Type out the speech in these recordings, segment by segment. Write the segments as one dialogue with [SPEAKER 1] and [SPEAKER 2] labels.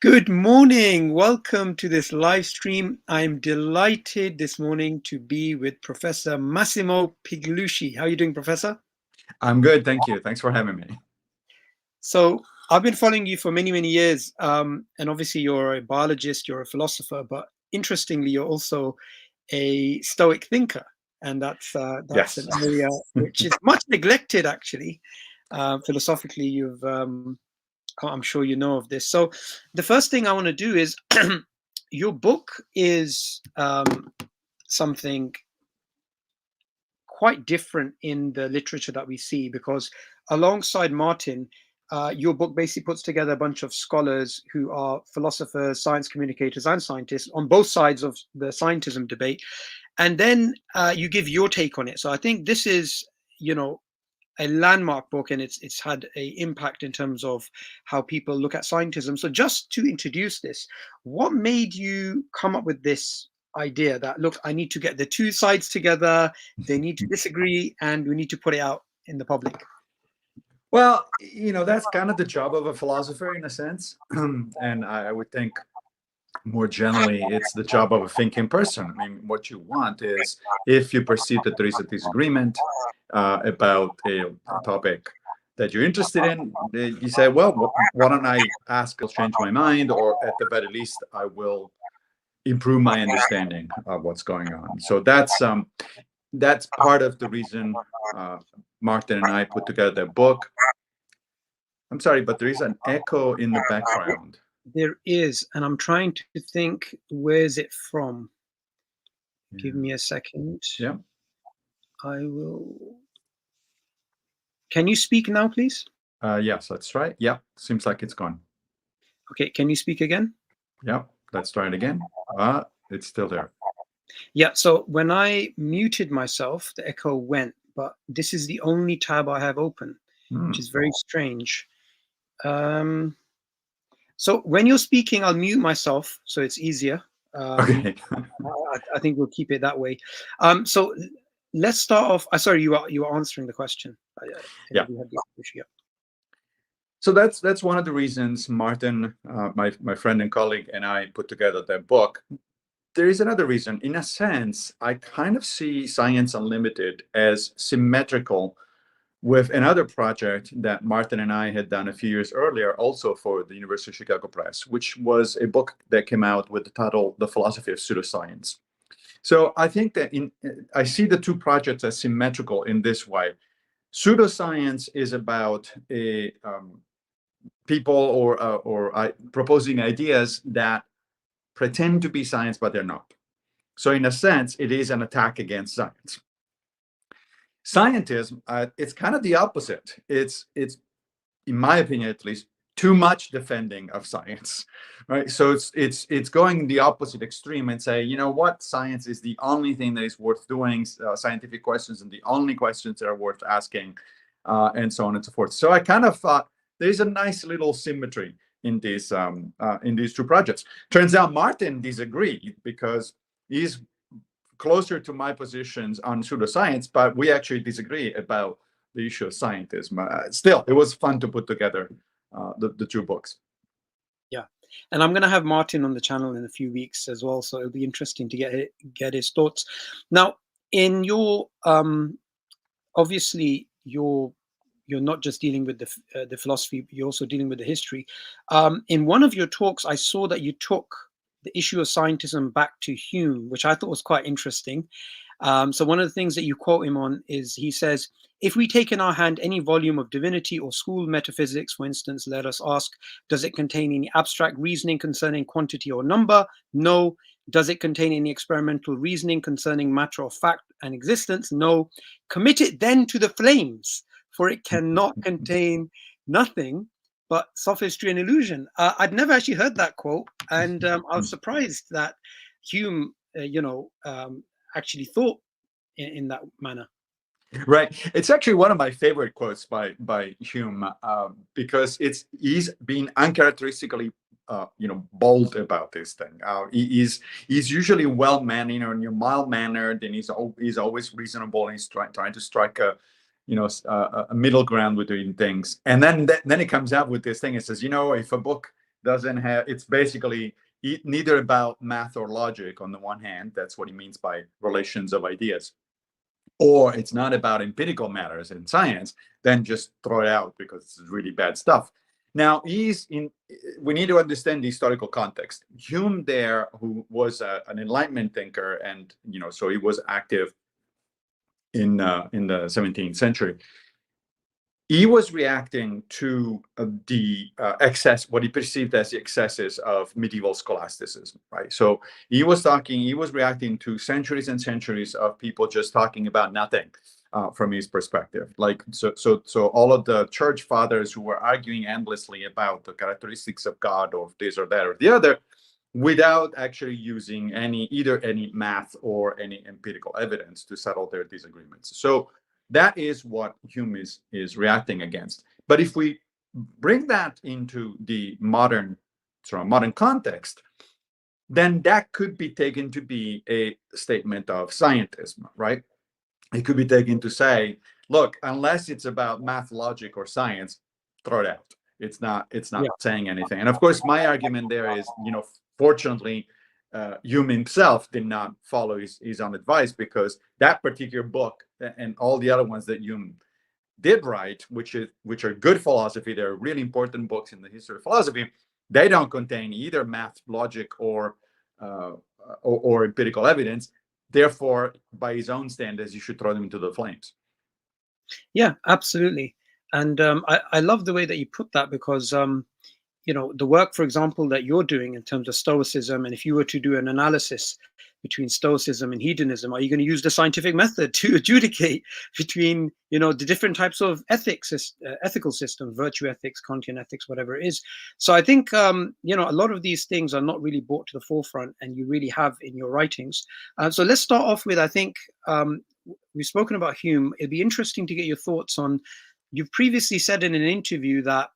[SPEAKER 1] Good morning. Welcome to this live stream. I'm delighted this morning to be with Professor Massimo Pigliucci. How are you doing, Professor?
[SPEAKER 2] I'm good, thank you. Thanks for having me.
[SPEAKER 1] So I've been following you for many, many years. And obviously you're a biologist, you're a philosopher, but interestingly, you're also a Stoic thinker. And that's
[SPEAKER 2] Yes.
[SPEAKER 1] an area which is much neglected, actually. Philosophically, I'm sure you know of this. So the first thing I want to do is your book is something quite different in the literature that we see, because alongside Martin, your book basically puts together a bunch of scholars who are philosophers, science communicators, and scientists on both sides of the scientism debate. And then you give your take on it. So I think this is, a landmark book, and it's had a impact in terms of how people look at scientism. So just to introduce this, what made you come up with this idea that, look, I need to get the two sides together, they need to disagree, and we need to put it out in the public?
[SPEAKER 2] Well, that's kind of the job of a philosopher in a sense. And I would think more generally, it's the job of a thinking person. I mean, what you want is, if you perceive that there is a disagreement about a topic that you're interested in, you say, well, why don't I ask, I'll change my mind, or at the very least, I will improve my understanding of what's going on. So that's part of the reason Martin and I put together the book. I'm sorry, but there is an echo in the background.
[SPEAKER 1] There is, and I'm trying to think, where's it from? Yeah. Give me a second.
[SPEAKER 2] Yeah.
[SPEAKER 1] I will. Can you speak now, please?
[SPEAKER 2] Yes, that's right. Yeah, seems like it's gone.
[SPEAKER 1] Okay, can you speak again?
[SPEAKER 2] Yeah, let's try it again. It's still there.
[SPEAKER 1] Yeah, so when I muted myself, the echo went, but this is the only tab I have open, which is very strange. So when you're speaking, I'll mute myself so it's easier.
[SPEAKER 2] Okay.
[SPEAKER 1] I think we'll keep it that way. So let's start off. Sorry, you are answering the question.
[SPEAKER 2] Yeah. So that's one of the reasons Martin, my friend and colleague, and I put together that book. There is another reason. In a sense, I kind of see Science Unlimited as symmetrical with another project that Martin and I had done a few years earlier, also for the University of Chicago Press, which was a book that came out with the title, The Philosophy of Pseudoscience. So I think that I see the two projects as symmetrical in this way. Pseudoscience is about people or proposing ideas that pretend to be science, but they're not. So in a sense, it is an attack against science. Scientism, it's kind of the opposite. It's, in my opinion at least, too much defending of science, right? So it's going the opposite extreme and say, you know what, science is the only thing that is worth doing, scientific questions and the only questions that are worth asking, and so on and so forth. So I kind of thought there's a nice little symmetry in these two projects. Turns out Martin disagreed because he's closer to my positions on pseudoscience, but we actually disagree about the issue of scientism. Still, it was fun to put together the two books.
[SPEAKER 1] Yeah, and I'm going to have Martin on the channel in a few weeks as well, so it'll be interesting to get his thoughts. Now, in your obviously you're not just dealing with the philosophy, you're also dealing with the history. In one of your talks, I saw that you took the issue of scientism back to Hume, which I thought was quite interesting. So one of the things that you quote him on is, he says, if we take in our hand any volume of divinity or school metaphysics, for instance, let us ask, does it contain any abstract reasoning concerning quantity or number? No. Does it contain any experimental reasoning concerning matter of fact and existence? No. Commit it then to the flames, for it cannot contain nothing but sophistry and illusion. I'd never actually heard that quote, and I was surprised that Hume, actually thought in that manner.
[SPEAKER 2] Right. It's actually one of my favorite quotes by Hume, because he's being uncharacteristically bold about this thing. He's usually well-mannered and mild-mannered, and he's always reasonable, and he's trying to strike a middle ground between things. And then it comes out with this thing. It says, if a book doesn't have, it's basically neither about math or logic on the one hand, that's what he means by relations of ideas, or it's not about empirical matters in science, then just throw it out because it's really bad stuff. Now, we need to understand the historical context. Hume there, who was an Enlightenment thinker, and, so he was active in the 17th century. He was reacting to the excess, what he perceived as the excesses of medieval scholasticism, right? So he was reacting to centuries and centuries of people just talking about nothing from his perspective. Like, so all of the church fathers who were arguing endlessly about the characteristics of God or this or that or the other, without actually using either any math or any empirical evidence to settle their disagreements. So that is what Hume is reacting against. But if we bring that into the modern context, then that could be taken to be a statement of scientism, right? It could be taken to say, look, unless it's about math, logic, or science, throw it out. It's not saying anything. And of course, my argument there is, fortunately, Hume himself did not follow his own advice, because that particular book and all the other ones that Hume did write, which are good philosophy, they're really important books in the history of philosophy, they don't contain either math, logic, or empirical evidence. Therefore, by his own standards, you should throw them into the flames.
[SPEAKER 1] Yeah, absolutely. And I love the way that you put that, because the work, for example, that you're doing in terms of Stoicism, and if you were to do an analysis between Stoicism and hedonism, are you going to use the scientific method to adjudicate between, the different types of ethical systems, virtue ethics, Kantian ethics, whatever it is? So I think, a lot of these things are not really brought to the forefront, and you really have in your writings. So let's start off with, I think, we've spoken about Hume. It'd be interesting to get your thoughts on, you've previously said in an interview that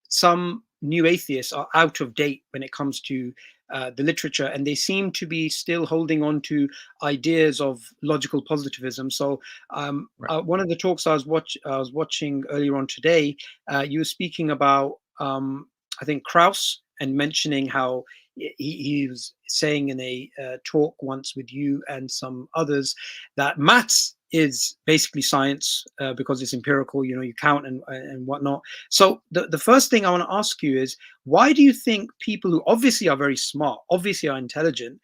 [SPEAKER 1] some new atheists are out of date when it comes to the literature, and they seem to be still holding on to ideas of logical positivism. So one of the talks I was watching earlier on today, you were speaking about, I think, Krauss, and mentioning how he was saying in a talk once with you and some others that maths is basically science because it's empirical, you count and whatnot. So the first thing I want to ask you is, why do you think people who obviously are very smart, obviously are intelligent,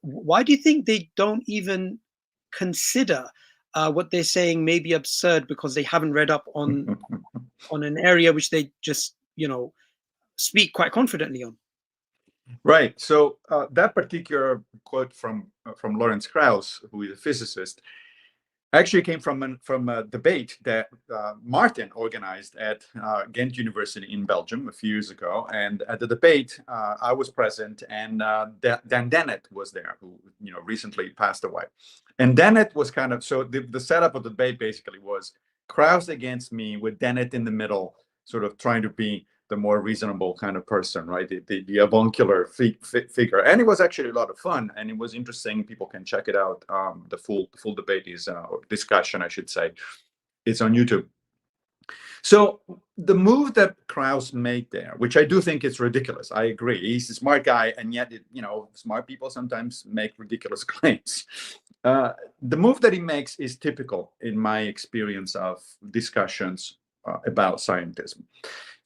[SPEAKER 1] why do you think they don't even consider what they're saying may be absurd because they haven't read up on an area which they just, speak quite confidently on?
[SPEAKER 2] Right. So that particular quote from Lawrence Krauss, who is a physicist, actually came from a debate that Martin organized at Ghent University in Belgium a few years ago. And at the debate, I was present, and Dan Dennett was there, who recently passed away. And Dennett was kind of, so the setup of the debate basically was Krauss against me, with Dennett in the middle, sort of trying to be the more reasonable kind of person, right? The avuncular figure. And it was actually a lot of fun, and it was interesting. People can check it out. The full debate is, or discussion, I should say, it's on YouTube. So the move that Krauss made there, which I do think is ridiculous, I agree. He's a smart guy, and yet, smart people sometimes make ridiculous claims. The move that he makes is typical, in my experience, of discussions about scientism.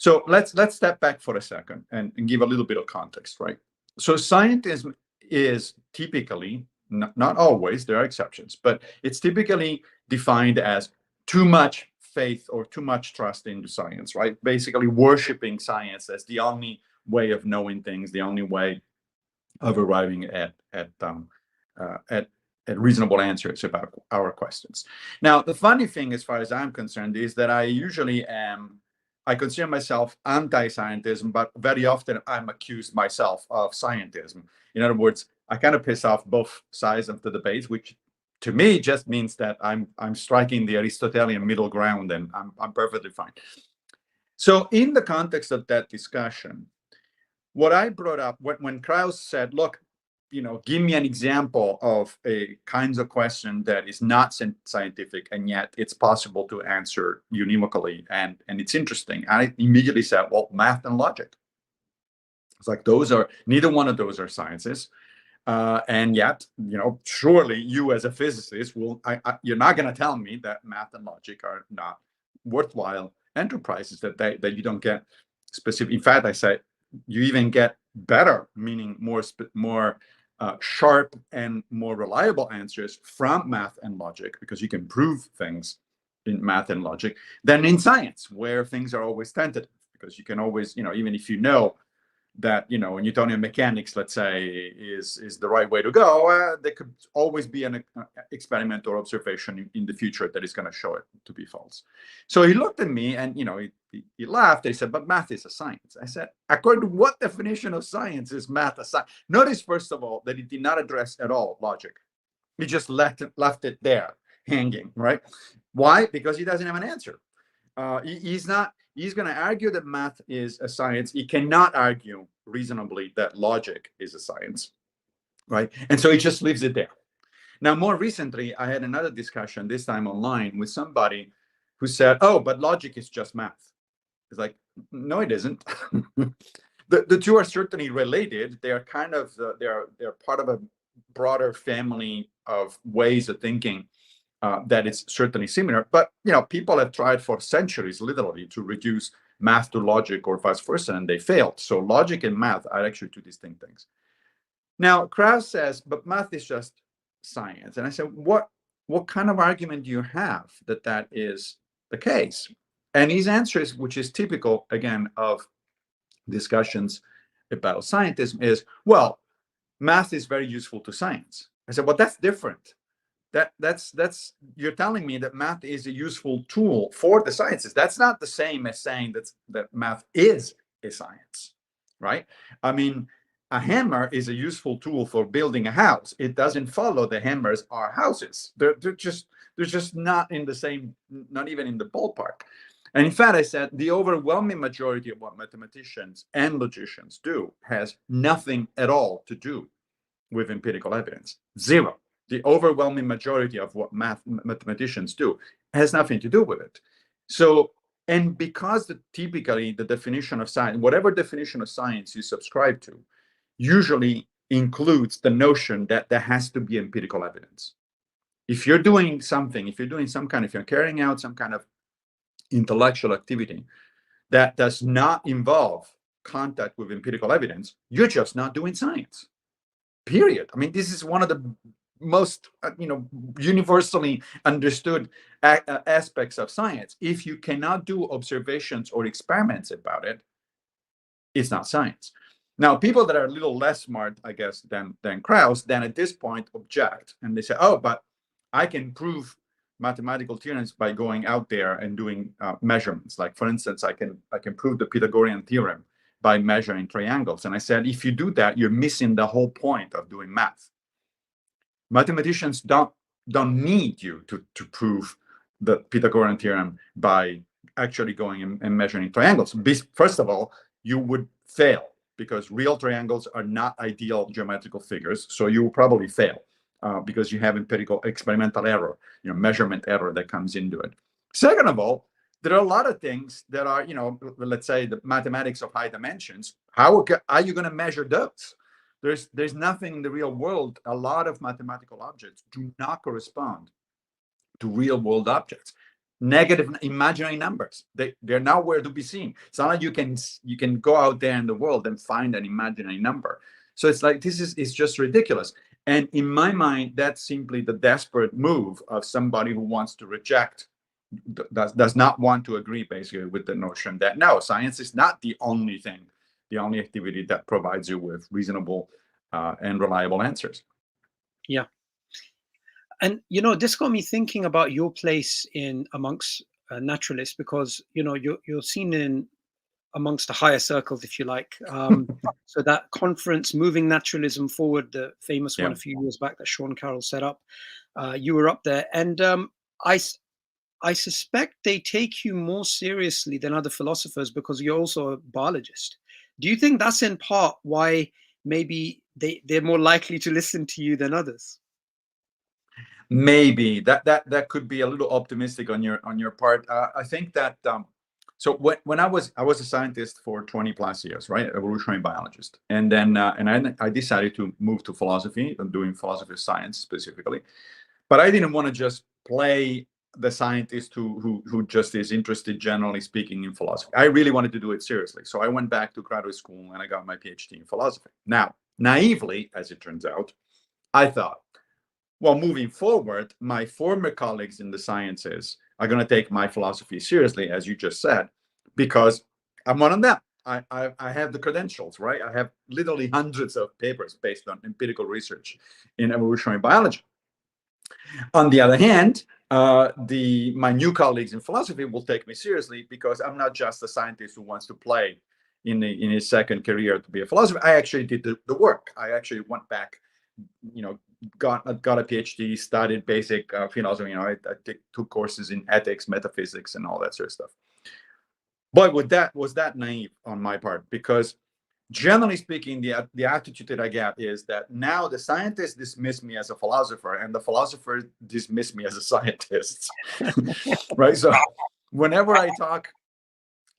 [SPEAKER 2] So let's step back for a second and give a little bit of context, right? So scientism is typically, not always, there are exceptions, but it's typically defined as too much faith or too much trust into science, right? Basically worshiping science as the only way of knowing things, the only way of arriving at reasonable answers about our questions. Now, the funny thing, as far as I'm concerned, is that I consider myself anti-scientism, but very often I'm accused myself of scientism. In other words, I kind of piss off both sides of the debate, which to me just means that I'm striking the Aristotelian middle ground, and I'm perfectly fine. So in the context of that discussion, what I brought up when Krauss said, look, give me an example of a kinds of question that is not scientific and yet it's possible to answer univocally and it's interesting. And I immediately said, well, math and logic. It's like neither one of those are sciences. And yet, surely you as a physicist you're not going to tell me that math and logic are not worthwhile enterprises, that you don't get specific. In fact, I say you even get better, meaning more sharp and more reliable answers from math and logic, because you can prove things in math and logic, than in science, where things are always tentative, because you can always, even if that Newtonian mechanics, let's say, is the right way to go, there could always be an experiment or observation in the future that is going to show it to be false. So he looked at me and he laughed. He said, but math is a science. I said, according to what definition of science is math a science? Notice, first of all, that he did not address at all logic. He just left it there hanging, right? Why? Because he doesn't have an answer. He's going to argue that math is a science. He cannot argue reasonably that logic is a science, right? And so he just leaves it there. Now, more recently, I had another discussion, this time online, with somebody who said, oh, but logic is just math. It's like, no, it isn't. The two are certainly related. They are kind of, they're part of a broader family of ways of thinking that is certainly similar. But, people have tried for centuries, literally, to reduce math to logic or vice versa, and they failed. So logic and math are actually two distinct things. Now, Krauss says, but math is just science. And I said, what kind of argument do you have that is the case? And his answer is, which is typical, again, of discussions about scientism, is, well, math is very useful to science. I said, well, that's different. That's you're telling me that math is a useful tool for the sciences. That's not the same as saying that math is a science, right? I mean, a hammer is a useful tool for building a house. It doesn't follow the hammers are houses. They're just not in the same, not even in the ballpark. And in fact, I said the overwhelming majority of what mathematicians and logicians do has nothing at all to do with empirical evidence. Zero. The overwhelming majority of what mathematicians do has nothing to do with it. So, and because typically the definition of science, whatever definition of science you subscribe to, usually includes the notion that there has to be empirical evidence. If you're doing something, if you're carrying out some kind of intellectual activity that does not involve contact with empirical evidence, you're just not doing science. Period. I mean, this is one of the most universally understood aspects of science. If you cannot do observations or experiments about it, it's not science. Now, people that are a little less smart, I guess, than Krauss, then at this point object, and they say, oh, but I can prove mathematical theorems by going out there and doing measurements. Like, for instance, I can prove the Pythagorean theorem by measuring triangles. And I said, if you do that, you're missing the whole point of doing math. Mathematicians don't need you to prove the Pythagorean theorem by actually going and measuring triangles. First of all, you would fail, because real triangles are not ideal geometrical figures. So you will probably fail because you have empirical experimental error, measurement error that comes into it. Second of all, there are a lot of things that are, let's say the mathematics of high dimensions. How are you going to measure those? There's nothing in the real world. A lot of mathematical objects do not correspond to real world objects. Negative imaginary numbers, they're nowhere to be seen. It's not like you can go out there in the world and find an imaginary number. So it's like, it's just ridiculous. And in my mind, that's simply the desperate move of somebody who wants to reject, does not want to agree basically with the notion that no, science is not the only thing, the only activity that provides you with reasonable and reliable answers.
[SPEAKER 1] Yeah. And, this got me thinking about your place in amongst naturalists, because, you're seen in amongst the higher circles, if you like. So that conference, Moving Naturalism Forward, the famous one a few years back that Sean Carroll set up, you were up there. And I suspect they take you more seriously than other philosophers because you're also a biologist. Do you think that's in part why maybe they're more likely to listen to you than others.
[SPEAKER 2] Maybe that could be a little optimistic on your part. I think that so when I was a scientist for 20 plus years, right, evolutionary biologist, and then I decided to move to philosophy and doing philosophy of science specifically, but I didn't want to just play the scientist who just is interested, generally speaking, in philosophy. I really wanted to do it seriously, so I went back to graduate school and I got my PhD in philosophy. Now, naively, as it turns out, I thought, well, moving forward, my former colleagues in the sciences are going to take my philosophy seriously, as you just said, because I'm one of them. I have the credentials, right? I have literally hundreds of papers based on empirical research in evolutionary biology. On the other hand, my new colleagues in philosophy will take me seriously because I'm not just a scientist who wants to play in his second career to be a philosopher. I actually did the work. I actually went back, got a PhD, studied basic philosophy. I took courses in ethics, metaphysics, and all that sort of stuff. But was that naive on my part? Because generally speaking, the attitude that I get is that now the scientists dismiss me as a philosopher, and the philosophers dismiss me as a scientist. Right? So whenever I talk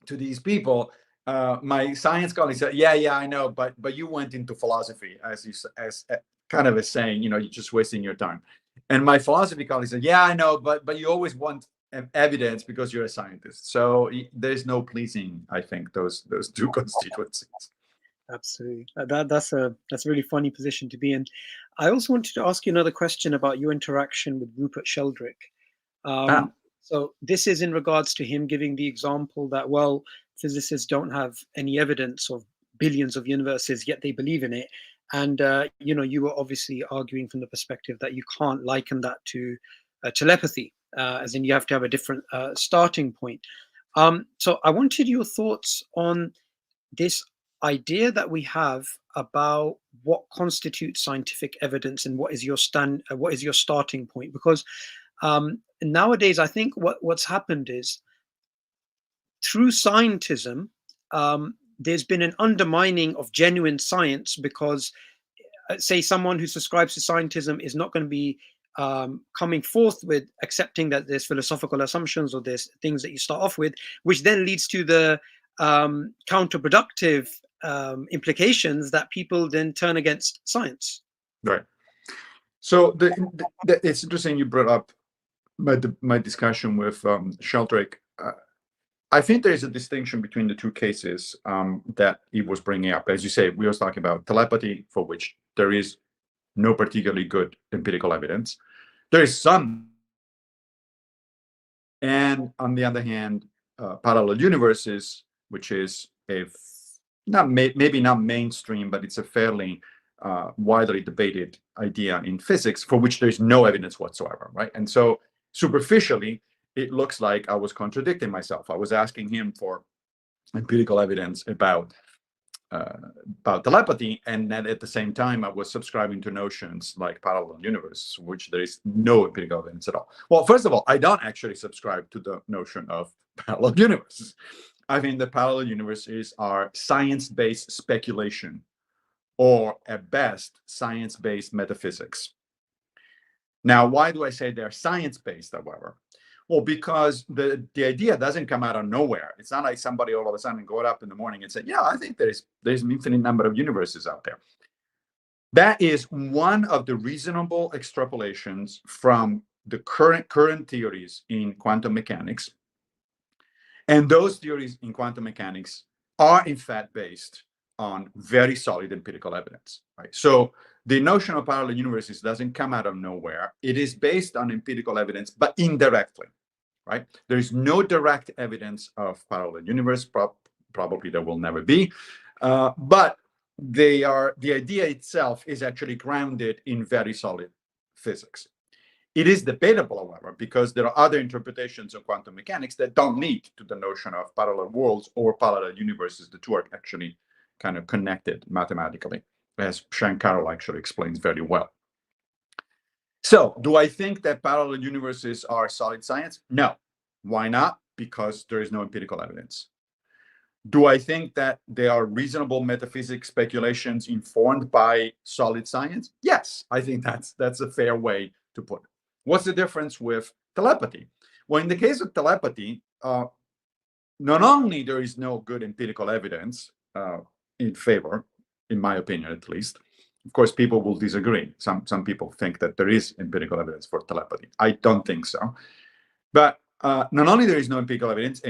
[SPEAKER 2] to these people, my science colleagues say, "Yeah, I know, but you went into philosophy as kind of a saying, you're just wasting your time." And my philosophy colleagues say, "Yeah, I know, but you always want evidence because you're a scientist." So there's no pleasing, I think, those two constituencies.
[SPEAKER 1] Absolutely. That's a really funny position to be in. I also wanted to ask you another question about your interaction with Rupert Sheldrake.
[SPEAKER 2] Ah,
[SPEAKER 1] So this is in regards to him giving the example that, well, physicists don't have any evidence of billions of universes, yet they believe in it. And you were obviously arguing from the perspective that you can't liken that to telepathy, as in you have to have a different starting point. So I wanted your thoughts on this idea that we have about what constitutes scientific evidence and what is your starting point, because nowadays I think what's happened is through scientism, there's been an undermining of genuine science because say someone who subscribes to scientism is not going to be coming forth with accepting that there's philosophical assumptions or there's things that you start off with, which then leads to the counterproductive implications that people then turn against science.
[SPEAKER 2] right. So it's interesting you brought up my discussion with Sheldrake. I think there is a distinction between the two cases that he was bringing up. As you say, we was talking about telepathy, for which there is no particularly good empirical evidence. There is some, and on the other hand, parallel universes, which is maybe not mainstream, but it's a fairly widely debated idea in physics, for which there's no evidence whatsoever, right? And so superficially, it looks like I was contradicting myself. I was asking him for empirical evidence about telepathy, and then at the same time I was subscribing to notions like parallel universe, which there is no empirical evidence at all. Well, first of all, I don't actually subscribe to the notion of parallel universes. I think the parallel universes are science-based speculation, or at best science-based metaphysics. Now, why do I say they're science-based, however? Well, because the idea doesn't come out of nowhere. It's not like somebody all of a sudden got up in the morning and said, "Yeah, I think there's an infinite number of universes out there." That is one of the reasonable extrapolations from the current theories in quantum mechanics. And those theories in quantum mechanics are in fact based on very solid empirical evidence, right? So the notion of parallel universes doesn't come out of nowhere. It is based on empirical evidence, but indirectly, right? There is no direct evidence of parallel universe. Probably there will never be, but the idea itself is actually grounded in very solid physics. It is debatable, however, because there are other interpretations of quantum mechanics that don't lead to the notion of parallel worlds or parallel universes. The two are actually kind of connected mathematically, as Sean Carroll actually explains very well. So, do I think that parallel universes are solid science? No. Why not? Because there is no empirical evidence. Do I think that there are reasonable metaphysics speculations informed by solid science? Yes, I think that's a fair way to put it. What's the difference with telepathy? Well, in the case of telepathy, not only there is no good empirical evidence in favor, in my opinion at least. Of course, people will disagree. Some people think that there is empirical evidence for telepathy. I don't think so. But not only there is no empirical evidence,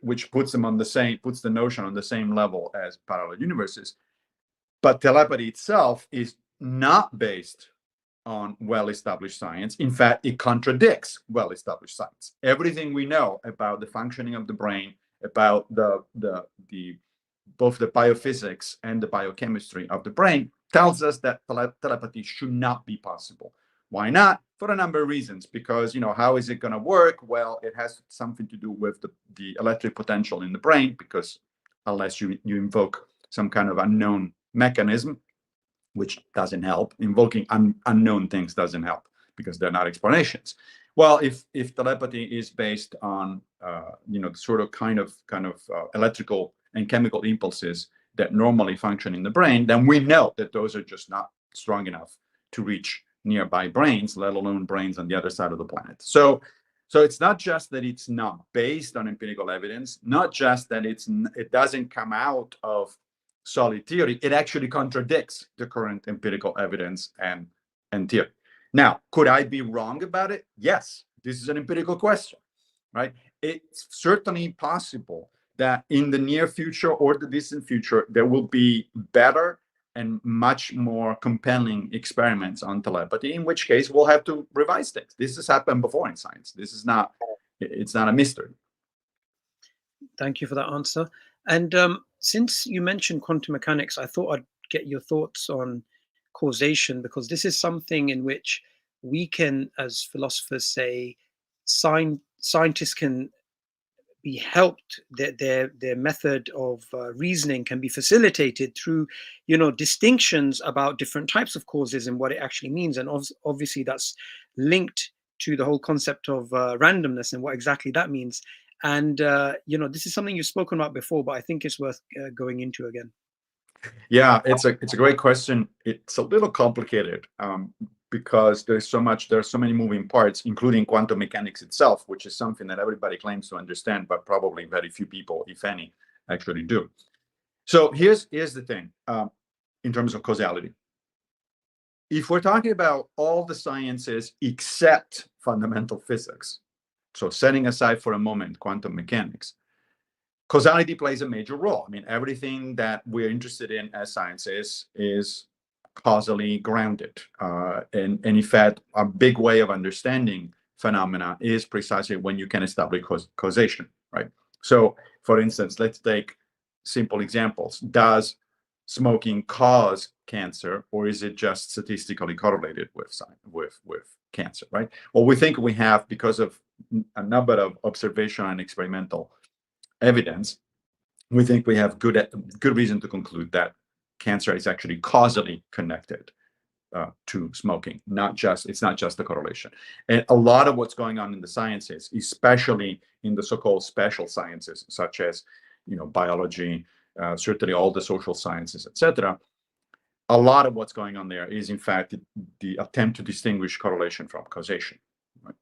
[SPEAKER 2] which puts the notion on the same level as parallel universes, but telepathy itself is not based on well-established science. In fact, it contradicts well-established science. Everything we know about the functioning of the brain, about both the biophysics and the biochemistry of the brain, tells us that telepathy should not be possible. Why not? For a number of reasons. Because, how is it going to work? Well, it has something to do with the electric potential in the brain, because unless you invoke some kind of unknown mechanism, which doesn't help, invoking unknown things doesn't help because they're not explanations. Well, if telepathy is based on sort of kind of electrical and chemical impulses that normally function in the brain, then we know that those are just not strong enough to reach nearby brains, let alone brains on the other side of the planet. So it's not just that it's not based on empirical evidence, not just that it doesn't come out of solid theory, it actually contradicts the current empirical evidence and theory. Now, could I be wrong about it? Yes, this is an empirical question, right? It's certainly possible that in the near future or the distant future, there will be better and much more compelling experiments on telepathy, in which case we'll have to revise things. This has happened before in science. It's not a mystery.
[SPEAKER 1] Thank you for that answer. And since you mentioned quantum mechanics, I thought I'd get your thoughts on causation, because this is something in which we can, as philosophers, say scientists can be helped, their method of reasoning can be facilitated through distinctions about different types of causes and what it actually means. And obviously that's linked to the whole concept of randomness and what exactly that means. And this is something you've spoken about before, but I think it's worth going into again.
[SPEAKER 2] Yeah, it's a great question. It's a little complicated because there are so many moving parts, including quantum mechanics itself, which is something that everybody claims to understand, but probably very few people, if any, actually do. So here's the thing in terms of causality. If we're talking about all the sciences except fundamental physics, so setting aside for a moment quantum mechanics, causality plays a major role. I mean, everything that we're interested in as sciences is causally grounded. And in fact, a big way of understanding phenomena is precisely when you can establish causation, right? So, for instance, let's take simple examples. Does smoking cause cancer, or is it just statistically correlated with cancer, right? Well, we think we have, because of a number of observational and experimental evidence, we think we have good reason to conclude that cancer is actually causally connected to smoking. It's not just a correlation. And a lot of what's going on in the sciences, especially in the so-called special sciences, such as biology, certainly all the social sciences, etc., a lot of what's going on there is in fact the attempt to distinguish correlation from causation. Right?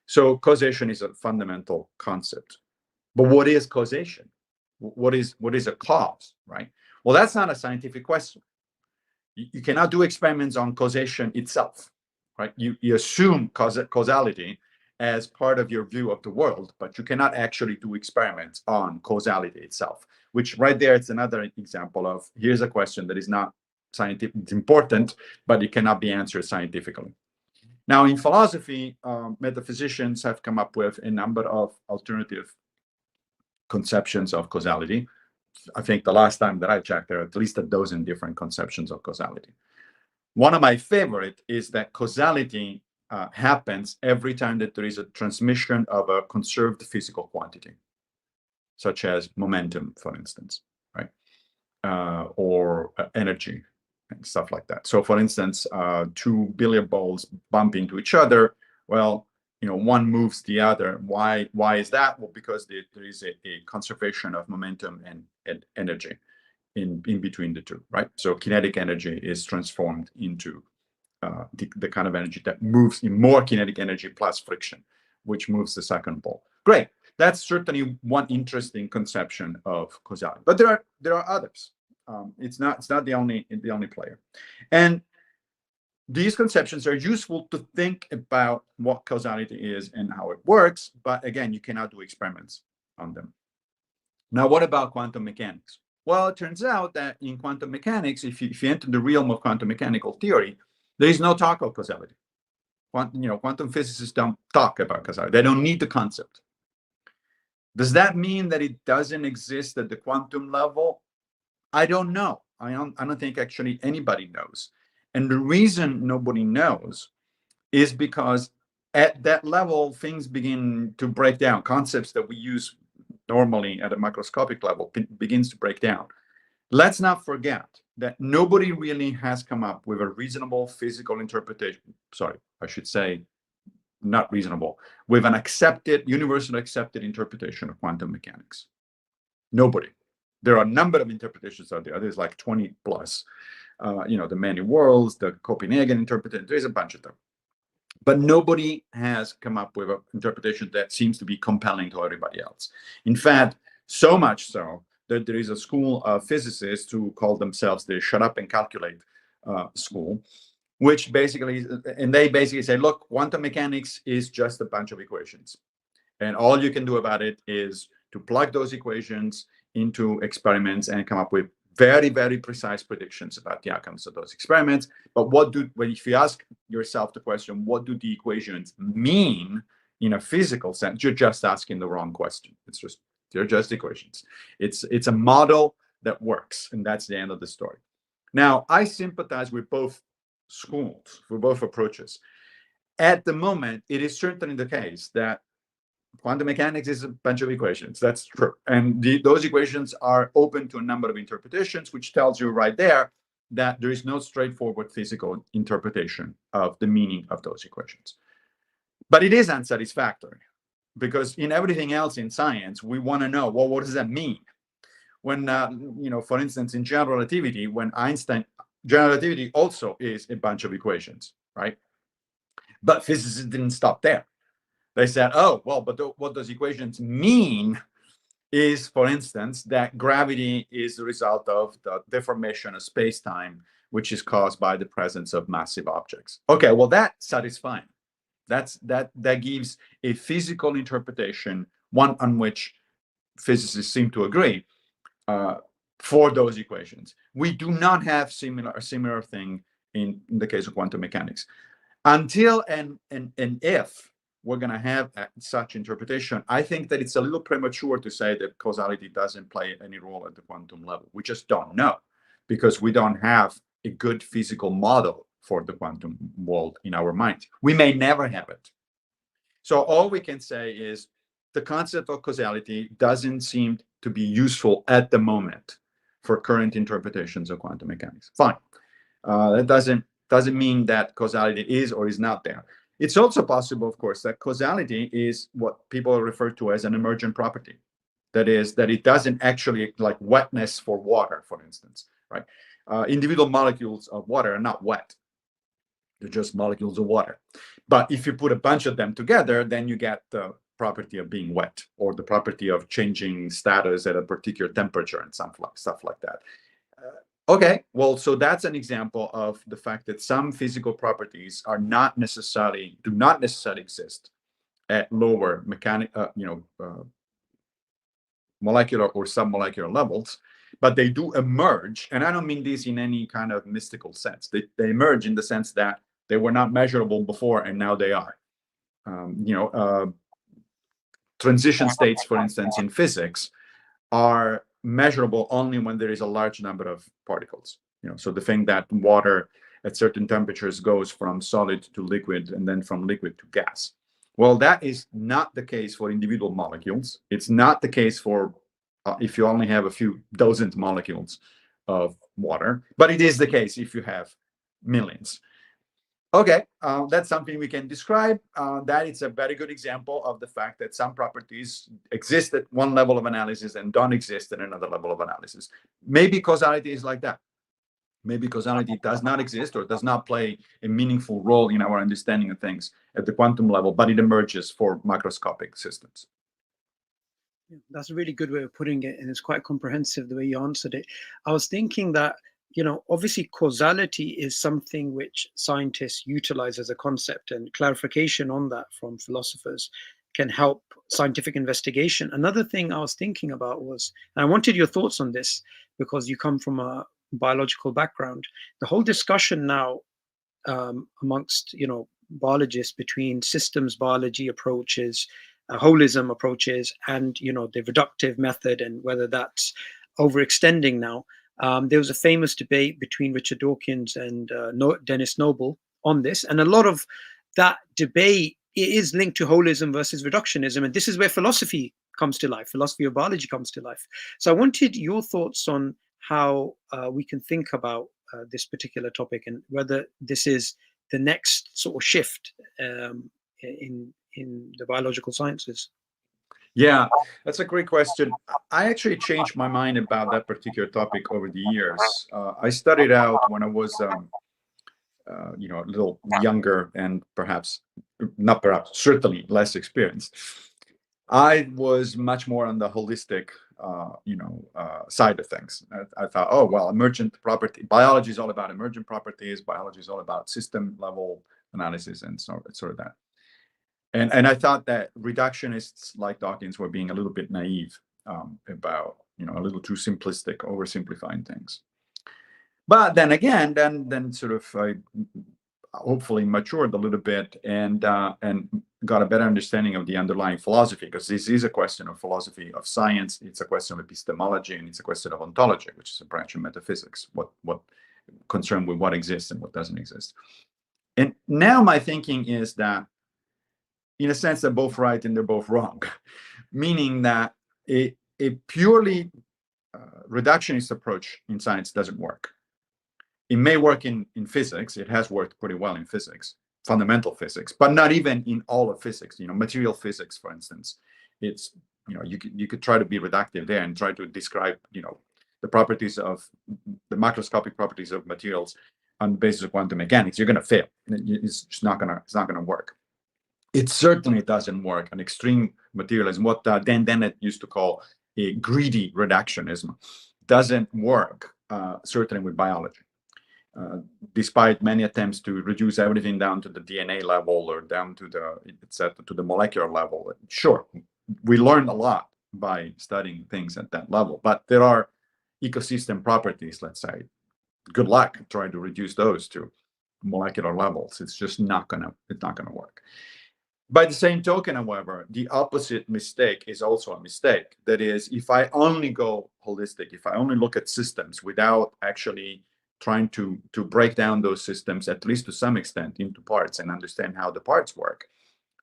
[SPEAKER 2] So causation is a fundamental concept. But what is causation? What is a cause, right? Well, that's not a scientific question. You cannot do experiments on causation itself, right? You assume causality as part of your view of the world, but you cannot actually do experiments on causality itself, which right there, it's another example of, here's a question that is not scientific, it's important, but it cannot be answered scientifically. Now, in philosophy, metaphysicians have come up with a number of alternative conceptions of causality. I think the last time that I checked, there are at least a dozen different conceptions of causality. One of my favorite is that causality happens every time that there is a transmission of a conserved physical quantity, such as momentum, for instance, right? Or energy and stuff like that. So, for instance, two billiard balls bump into each other. Well, one moves the other. Why is that? Well, because there is a conservation of momentum and energy in between the two, right? So kinetic energy is transformed into the kind of energy that moves in more kinetic energy plus friction, which moves the second pole. Great. That's certainly one interesting conception of causality, but there are others. It's not the only player, and these conceptions are useful to think about what causality is and how it works. But again, you cannot do experiments on them. Now, what about quantum mechanics? Well, it turns out that in quantum mechanics, if you enter the realm of quantum mechanical theory, there is no talk of causality. Quantum physicists don't talk about causality. They don't need the concept. Does that mean that it doesn't exist at the quantum level? I don't know. I don't think actually anybody knows. And the reason nobody knows is because at that level, things begin to break down. Concepts that we use normally at a microscopic level begins to break down. Let's not forget that nobody really has come up with a reasonable physical interpretation. Sorry, I should say not reasonable, with an universally accepted interpretation of quantum mechanics. Nobody. There are a number of interpretations out there. There's like 20 plus. The many worlds, the Copenhagen interpretation, there's a bunch of them. But nobody has come up with an interpretation that seems to be compelling to everybody else. In fact, so much so that there is a school of physicists who call themselves the shut up and calculate school, which basically say, look, quantum mechanics is just a bunch of equations. And all you can do about it is to plug those equations into experiments and come up with very, very precise predictions about the outcomes of those experiments. But if you ask yourself the question, what do the equations mean in a physical sense, you're just asking the wrong question. They're just equations. It's a model that works, and that's the end of the story. Now, I sympathize with both schools, for both approaches. At the moment, it is certainly the case that quantum mechanics is a bunch of equations. That's true. And those equations are open to a number of interpretations, which tells you right there that there is no straightforward physical interpretation of the meaning of those equations. But it is unsatisfactory, because in everything else in science, we want to know, well, what does that mean? When, for instance, in general relativity, general relativity also is a bunch of equations, right? But physicists didn't stop there. They said, oh, well, but what those equations mean is, for instance, that gravity is the result of the deformation of space-time, which is caused by the presence of massive objects. Okay, well, that's satisfying. That gives a physical interpretation, one on which physicists seem to agree, for those equations. We do not have a similar thing in the case of quantum mechanics. Until and if we're going to have such interpretation, I think that it's a little premature to say that causality doesn't play any role at the quantum level. We just don't know, because we don't have a good physical model for the quantum world in our minds. We may never have it. So all we can say is the concept of causality doesn't seem to be useful at the moment for current interpretations of quantum mechanics. Fine. That doesn't mean that causality is or is not there. It's also possible, of course, that causality is what people refer to as an emergent property. That is, that it doesn't actually, like wetness for water, for instance, right? Individual molecules of water are not wet. They're just molecules of water. But if you put a bunch of them together, then you get the property of being wet, or the property of changing status at a particular temperature and stuff like that. Okay, well, so that's an example of the fact that some physical properties do not necessarily exist at lower molecular or submolecular levels, but they do emerge. And I don't mean this in any kind of mystical sense. They emerge in the sense that they were not measurable before, and now they are. Transition states, for instance, in physics, are measurable only when there is a large number of particles. So the thing that water at certain temperatures goes from solid to liquid, and then from liquid to gas. Well, that is not the case for individual molecules. It's not the case for if you only have a few dozen molecules of water, but it is the case if you have millions. Okay, that's something we can describe. That is a very good example of the fact that some properties exist at one level of analysis and don't exist at another level of analysis. Maybe causality is like that. Maybe causality does not exist or does not play a meaningful role in our understanding of things at the quantum level, but it emerges for macroscopic systems.
[SPEAKER 1] That's a really good way of putting it, and it's quite comprehensive the way you answered it. I was thinking that, obviously causality is something which scientists utilize as a concept, and clarification on that from philosophers can help scientific investigation. Another thing I was thinking about was, and I wanted your thoughts on this because you come from a biological background, the whole discussion now amongst biologists between systems biology approaches, holism approaches, and the reductive method, and whether that's overextending now. There was a famous debate between Richard Dawkins and Dennis Noble on this, and a lot of that debate is linked to holism versus reductionism, and this is where philosophy comes to life. Philosophy of biology comes to life. So I wanted your thoughts on how we can think about this particular topic, and whether this is the next sort of shift in the biological sciences.
[SPEAKER 2] Yeah, that's a great question. I actually changed my mind about that particular topic over the years. I started out when I was, a little younger and certainly less experienced. I was much more on the holistic, side of things. I thought, oh, well, emergent property, biology is all about emergent properties. Biology is all about system level analysis and sort of that. And I thought that reductionists like Dawkins were being a little bit naive about, a little too simplistic, oversimplifying things. But then again, then sort of I hopefully matured a little bit and got a better understanding of the underlying philosophy, because this is a question of philosophy of science. It's a question of epistemology, and it's a question of ontology, which is a branch of metaphysics. What concerned with what exists and what doesn't exist. And now my thinking is that, in a sense, they're both right and they're both wrong, meaning that a purely reductionist approach in science doesn't work. It may work in physics. It has worked pretty well in physics, fundamental physics, but not even in all of physics. Material physics, for instance, it's, you could try to be reductive there and try to describe, the properties of the macroscopic properties of materials on the basis of quantum mechanics. You're going to fail. It's just not going to work. It certainly doesn't work on extreme materialism, what Dan Dennett used to call a greedy reductionism. Doesn't work, certainly with biology. Despite many attempts to reduce everything down to the DNA level or down to the molecular level. Sure, we learned a lot by studying things at that level, but there are ecosystem properties, let's say. Good luck trying to reduce those to molecular levels. It's just not gonna work. By the same token, however, the opposite mistake is also a mistake. That is, if I only go holistic, if I only look at systems without actually trying to break down those systems, at least to some extent, into parts and understand how the parts work,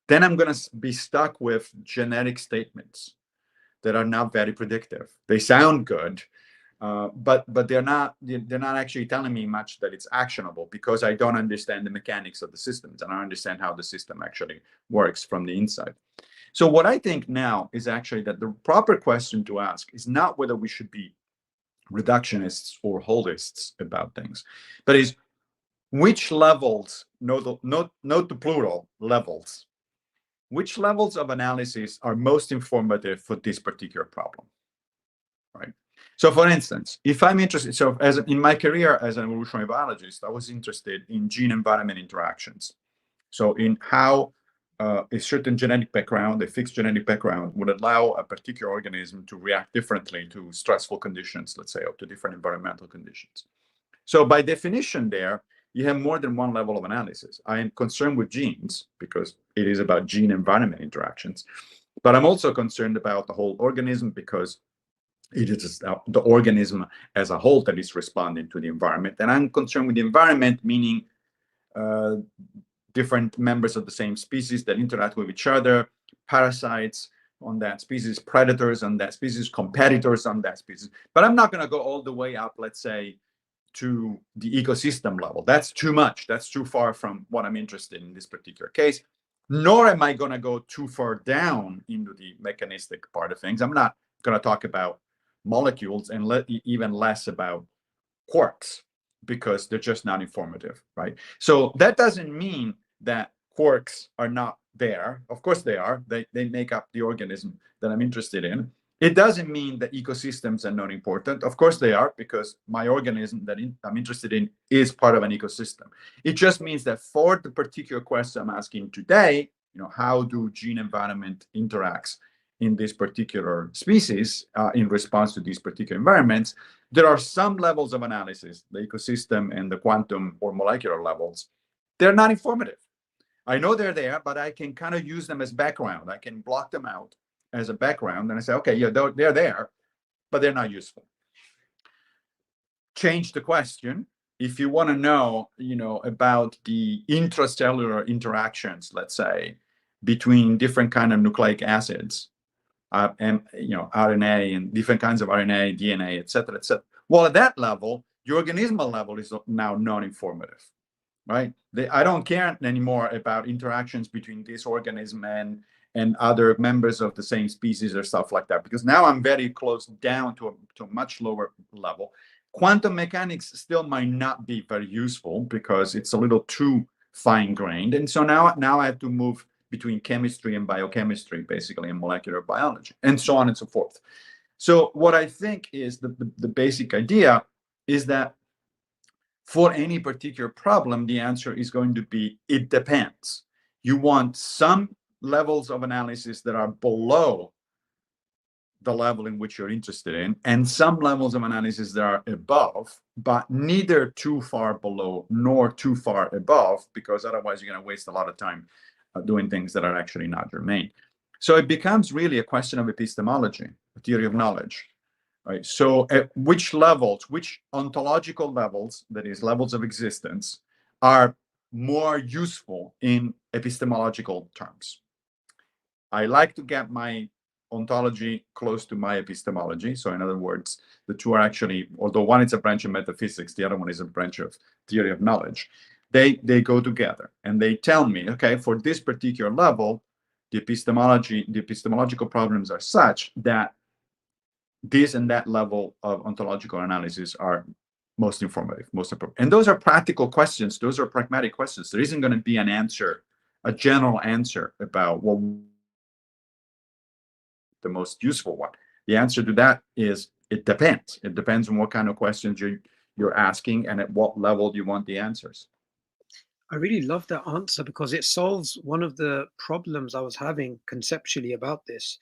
[SPEAKER 2] then I'm going to be stuck with genetic statements that are not very predictive. They sound good, but they're not actually telling me much that it's actionable, because I don't understand the mechanics of the systems and I understand how the system actually works from the inside. So what I think now is actually that the proper question to ask is not whether we should be reductionists or holists about things, but is which levels, note the plural, levels, which levels of analysis are most informative for this particular problem, right? So for instance, if I'm interested, so as in my career as an evolutionary biologist, I was interested in gene-environment interactions. So in how a certain genetic background, a fixed genetic background, would allow a particular organism to react differently to stressful conditions, let's say, or to different environmental conditions. So by definition there, you have more than one level of analysis. I am concerned with genes because it is about gene-environment interactions, but I'm also concerned about the whole organism because it is the organism as a whole that is responding to the environment. And I'm concerned with the environment, meaning different members of the same species that interact with each other, parasites on that species, predators on that species, competitors on that species. But I'm not going to go all the way up, let's say, to the ecosystem level. That's too much. That's too far from what I'm interested in this particular case. Nor am I going to go too far down into the mechanistic part of things. I'm not going to talk about molecules and even less about quarks, because they're just not informative, right? So that doesn't mean that quarks are not there. Of course they are. They make up the organism that I'm interested in. It doesn't mean that ecosystems are not important. Of course they are, because my organism that I'm interested in is part of an ecosystem. It just means that for the particular question I'm asking today, how do gene environment interacts in this particular species in response to these particular environments, there are some levels of analysis, the ecosystem and the quantum or molecular levels, they're not informative. I know they're there, but I can kind of use them as background. I can block them out as a background, and I say, okay, yeah, they're there, but they're not useful. Change the question. If you want to know, about the intracellular interactions, let's say, between different kind of nucleic acids, and RNA and different kinds of RNA, DNA, et cetera, et cetera. Well, at that level, your organismal level is now non-informative, right? I don't care anymore about interactions between this organism and other members of the same species or stuff like that, because now I'm very close down to a much lower level. Quantum mechanics still might not be very useful because it's a little too fine-grained. And so now I have to move between chemistry and biochemistry, basically, and molecular biology, and so on and so forth. So what I think is the basic idea is that for any particular problem, the answer is going to be, it depends. You want some levels of analysis that are below the level in which you're interested in, and some levels of analysis that are above, but neither too far below nor too far above, because otherwise you're going to waste a lot of time doing things that are actually not germane. So it becomes really a question of epistemology, a theory of knowledge, right? So at which levels, which ontological levels, that is levels of existence, are more useful in epistemological terms? I like to get my ontology close to my epistemology. So in other words, the two are actually, although one is a branch of metaphysics, the other one is a branch of theory of knowledge. They go together, and they tell me, okay, for this particular level, the epistemological problems are such that this and that level of ontological analysis are most informative, most appropriate. And those are practical questions. Those are pragmatic questions. There isn't going to be an answer, a general answer about what the most useful one. The answer to that is it depends. It depends on what kind of questions you're asking and at what level you want the answers.
[SPEAKER 1] I really love that answer because it solves one of the problems I was having conceptually about this.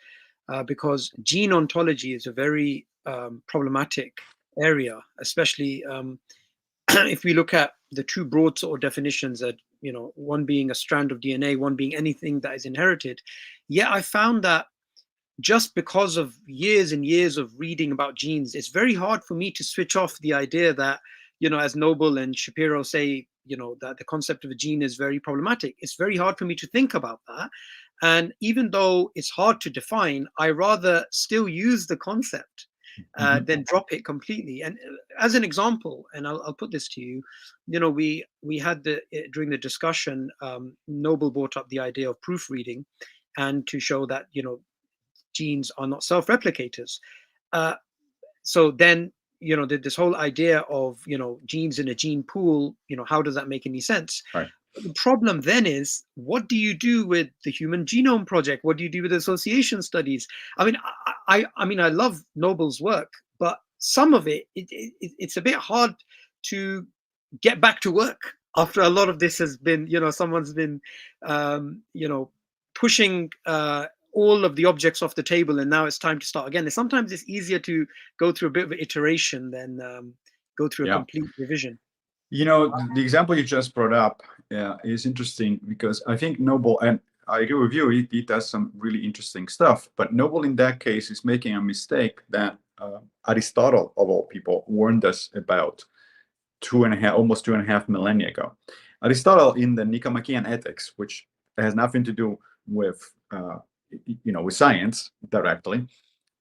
[SPEAKER 1] Because gene ontology is a very problematic area, especially if we look at the two broad sort of definitions that, one being a strand of DNA, one being anything that is inherited. Yet I found that just because of years and years of reading about genes, it's very hard for me to switch off the idea that, as Noble and Shapiro say, that the concept of a gene is very problematic. It's very hard for me to think about that. And even though it's hard to define, I rather still use the concept than drop it completely. And as an example, and I'll put this to you, we had during the discussion, Noble brought up the idea of proofreading, and to show that genes are not self-replicators. So then, this whole idea of, genes in a gene pool, how does that make any sense?
[SPEAKER 2] Right.
[SPEAKER 1] The problem then is, what do you do with the Human Genome Project? What do you do with association studies? I mean, I love Noble's work, but some of it's a bit hard to get back to work after a lot of this has been, someone's been, pushing all of the objects off the table, and now it's time to start again. And sometimes it's easier to go through a bit of an iteration than go through a complete revision.
[SPEAKER 2] The example you just brought up is interesting because I think Noble, and I agree with you, he does some really interesting stuff, but Noble in that case is making a mistake that Aristotle, of all people, warned us about almost 2.5 millennia ago. Aristotle in the Nicomachean Ethics, which has nothing to do with with science directly,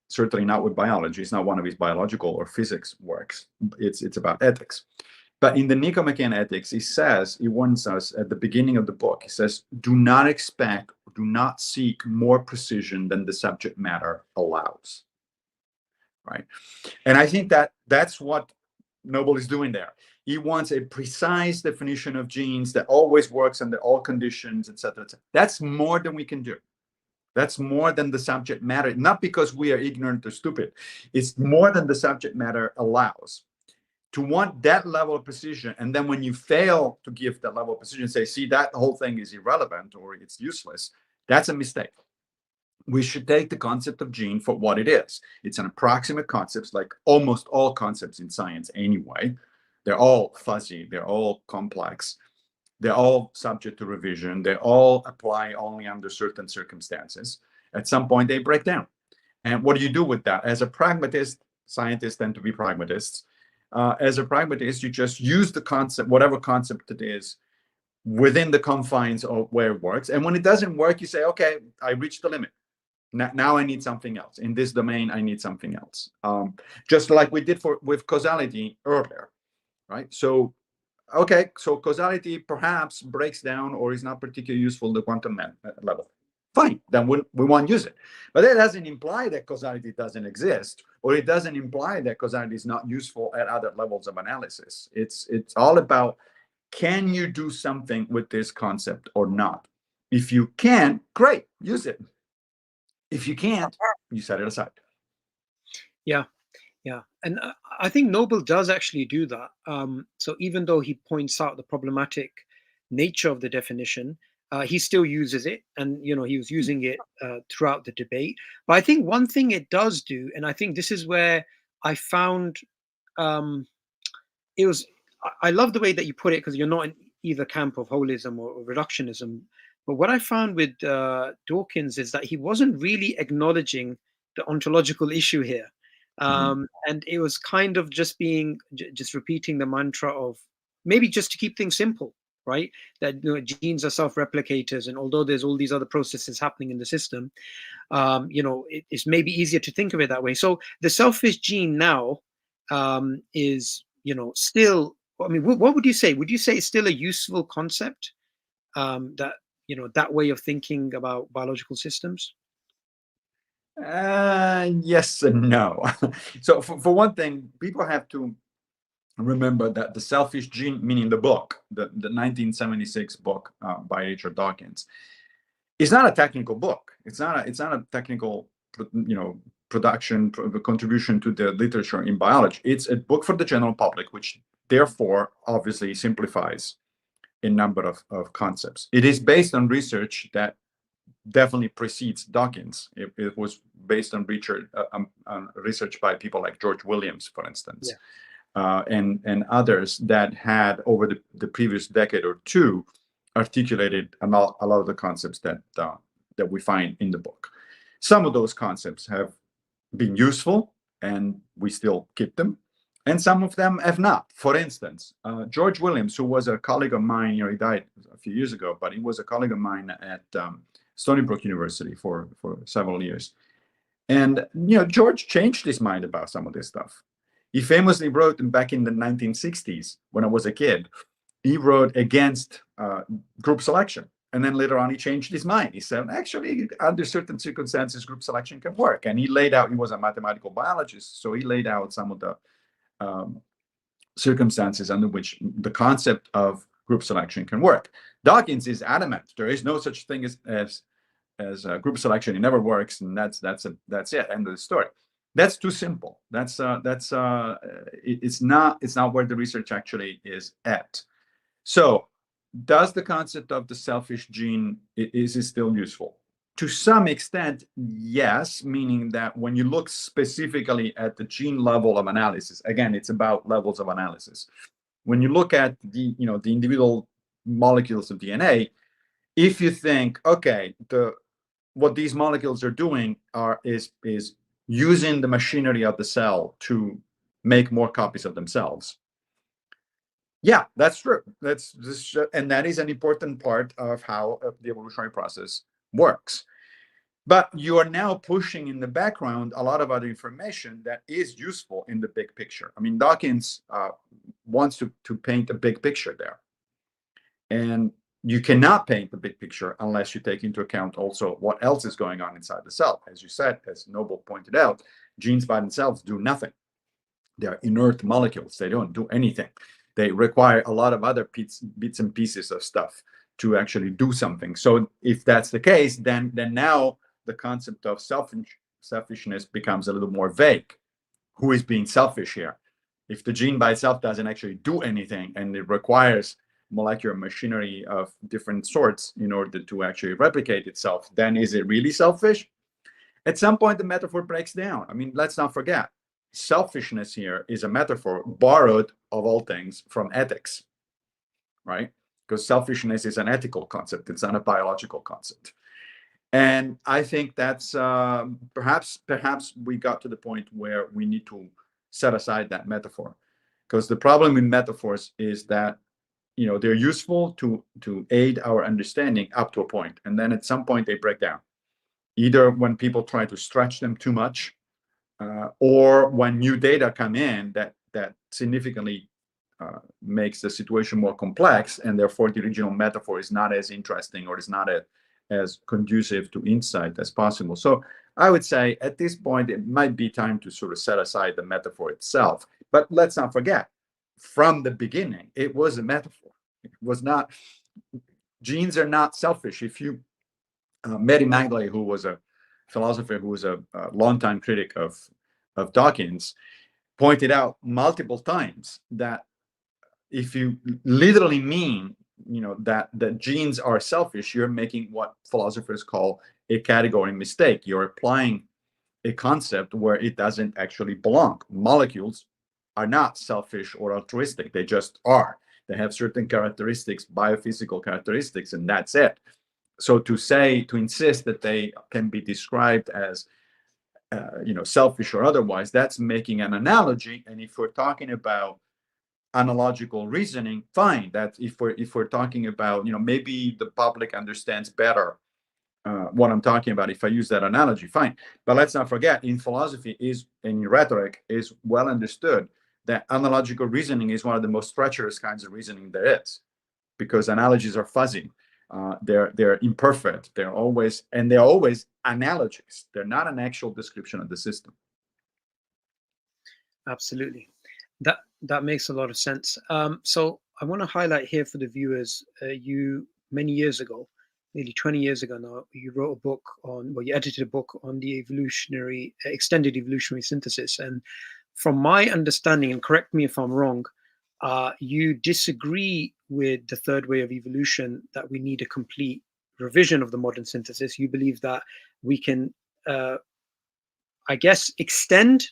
[SPEAKER 2] certainly not with biology. It's not one of his biological or physics works. It's about ethics. But in the Nicomachean Ethics, he warns us at the beginning of the book. He says, do not expect, do not seek more precision than the subject matter allows. Right? And I think that that's what Noble is doing there. He wants a precise definition of genes that always works under all conditions, et cetera, et cetera. That's more than we can do. That's more than the subject matter, not because we are ignorant or stupid. It's more than the subject matter allows. To want that level of precision, and then when you fail to give that level of precision, say, see, that whole thing is irrelevant or it's useless, that's a mistake. We should take the concept of gene for what it is. It's an approximate concept, like almost all concepts in science anyway. They're all fuzzy, they're all complex, they're all subject to revision, they all apply only under certain circumstances. At some point, they break down. And what do you do with that? As a pragmatist, scientists tend to be pragmatists. As a pragmatist, you just use the concept, whatever concept it is, within the confines of where it works. And when it doesn't work, you say, okay, I reached the limit. Now I need something else. In this domain, I need something else. Just like we did with causality earlier, right? So, okay, so causality perhaps breaks down or is not particularly useful at the quantum level. Fine, then we won't use it. But that doesn't imply that causality doesn't exist, or it doesn't imply that causality is not useful at other levels of analysis. It's all about, can you do something with this concept or not? If you can, great, use it. If you can't, you set it aside.
[SPEAKER 1] Yeah, yeah. And I think Noble does actually do that. So even though he points out the problematic nature of the definition, he still uses it, and he was using it throughout the debate. But I think one thing it does do, and I think this is where I found it was. I love the way that you put it, because you're not in either camp of holism or reductionism. But what I found with Dawkins is that he wasn't really acknowledging the ontological issue here. And it was kind of just just repeating the mantra of, maybe just to keep things simple, right? That genes are self-replicators, and although there's all these other processes happening in the system, it's maybe easier to think of it that way. So the selfish gene now is, still. I mean, what would you say? Would you say it's still a useful concept? That that way of thinking about biological systems?
[SPEAKER 2] Yes and no. So for one thing, people have to remember that the selfish gene, meaning the book, the 1976 book by Richard Dawkins, is not a technical book. It's not a technical, production contribution to the literature in biology. It's a book for the general public, which therefore obviously simplifies a number of concepts. It is based on research that definitely precedes Dawkins. It was based on research by people like George Williams, for instance, and others that had over the previous decade or two articulated a lot of the concepts that we find in the book. Some of those concepts have been useful, and we still keep them, and some of them have not. For instance, George Williams, who was a colleague of mine, he died a few years ago, but he was a colleague of mine at Stony Brook University for several years. And, George changed his mind about some of this stuff. He famously wrote back in the 1960s, when I was a kid, he wrote against group selection. And then later on, he changed his mind. He said, actually, under certain circumstances, group selection can work. And he was a mathematical biologist, so he laid out some of the circumstances under which the concept of group selection can work. Dawkins is adamant. There is no such thing as group selection. It never works, and that's it. End of the story. That's too simple. It's not where the research actually is at. So, does the concept of the selfish gene, is it still useful? To some extent, yes, meaning that when you look specifically at the gene level of analysis, again, it's about levels of analysis. When you look at the individual molecules of DNA, if you think, okay, what these molecules are doing is using the machinery of the cell to make more copies of themselves. Yeah, that's true. And that is an important part of how the evolutionary process works. But you are now pushing in the background a lot of other information that is useful in the big picture. I mean, Dawkins wants to paint a big picture there. And you cannot paint the big picture unless you take into account also what else is going on inside the cell. As you said, as Noble pointed out, genes by themselves do nothing. They're inert molecules. They don't do anything. They require a lot of other bits and pieces of stuff to actually do something. So if that's the case, then now the concept of selfishness becomes a little more vague. Who is being selfish here? If the gene by itself doesn't actually do anything and it requires molecular machinery of different sorts in order to actually replicate itself, then is it really selfish? At some point, the metaphor breaks down. I mean, let's not forget, selfishness here is a metaphor borrowed, of all things, from ethics, right? Because selfishness is an ethical concept. It's not a biological concept. And I think that's perhaps we got to the point where we need to set aside that metaphor, because the problem with metaphors is that they're useful to aid our understanding up to a point, and then at some point they break down, either when people try to stretch them too much, or when new data come in that significantly makes the situation more complex, and therefore the original metaphor is not as interesting or is not as conducive to insight as possible. So I would say at this point it might be time to sort of set aside the metaphor itself. But let's not forget, from the beginning, it was a metaphor. It was not. Genes are not selfish. If you, Mary Magdalene, who was a philosopher who was a longtime critic of Dawkins, pointed out multiple times that if you literally mean that genes are selfish, you're making what philosophers call a category mistake. You're applying a concept where it doesn't actually belong. Molecules are not selfish or altruistic. They just are. They have certain characteristics, biophysical characteristics, and that's it. So to insist that they can be described as selfish or otherwise, that's making an analogy. And if we're talking about analogical reasoning, fine. That if we're talking about maybe the public understands better what I'm talking about if I use that analogy, fine. But let's not forget, in philosophy and in rhetoric is well understood that analogical reasoning is one of the most treacherous kinds of reasoning there is, because analogies are fuzzy. They're imperfect. They're always analogies. They're not an actual description of the system.
[SPEAKER 1] Absolutely. That makes a lot of sense. So I want to highlight here for the viewers, you many years ago, nearly 20 years ago now, you wrote a book you edited a book on the extended evolutionary synthesis. And from my understanding, and correct me if I'm wrong, you disagree with the third way of evolution, that we need a complete revision of the modern synthesis. You believe that we can, I guess, extend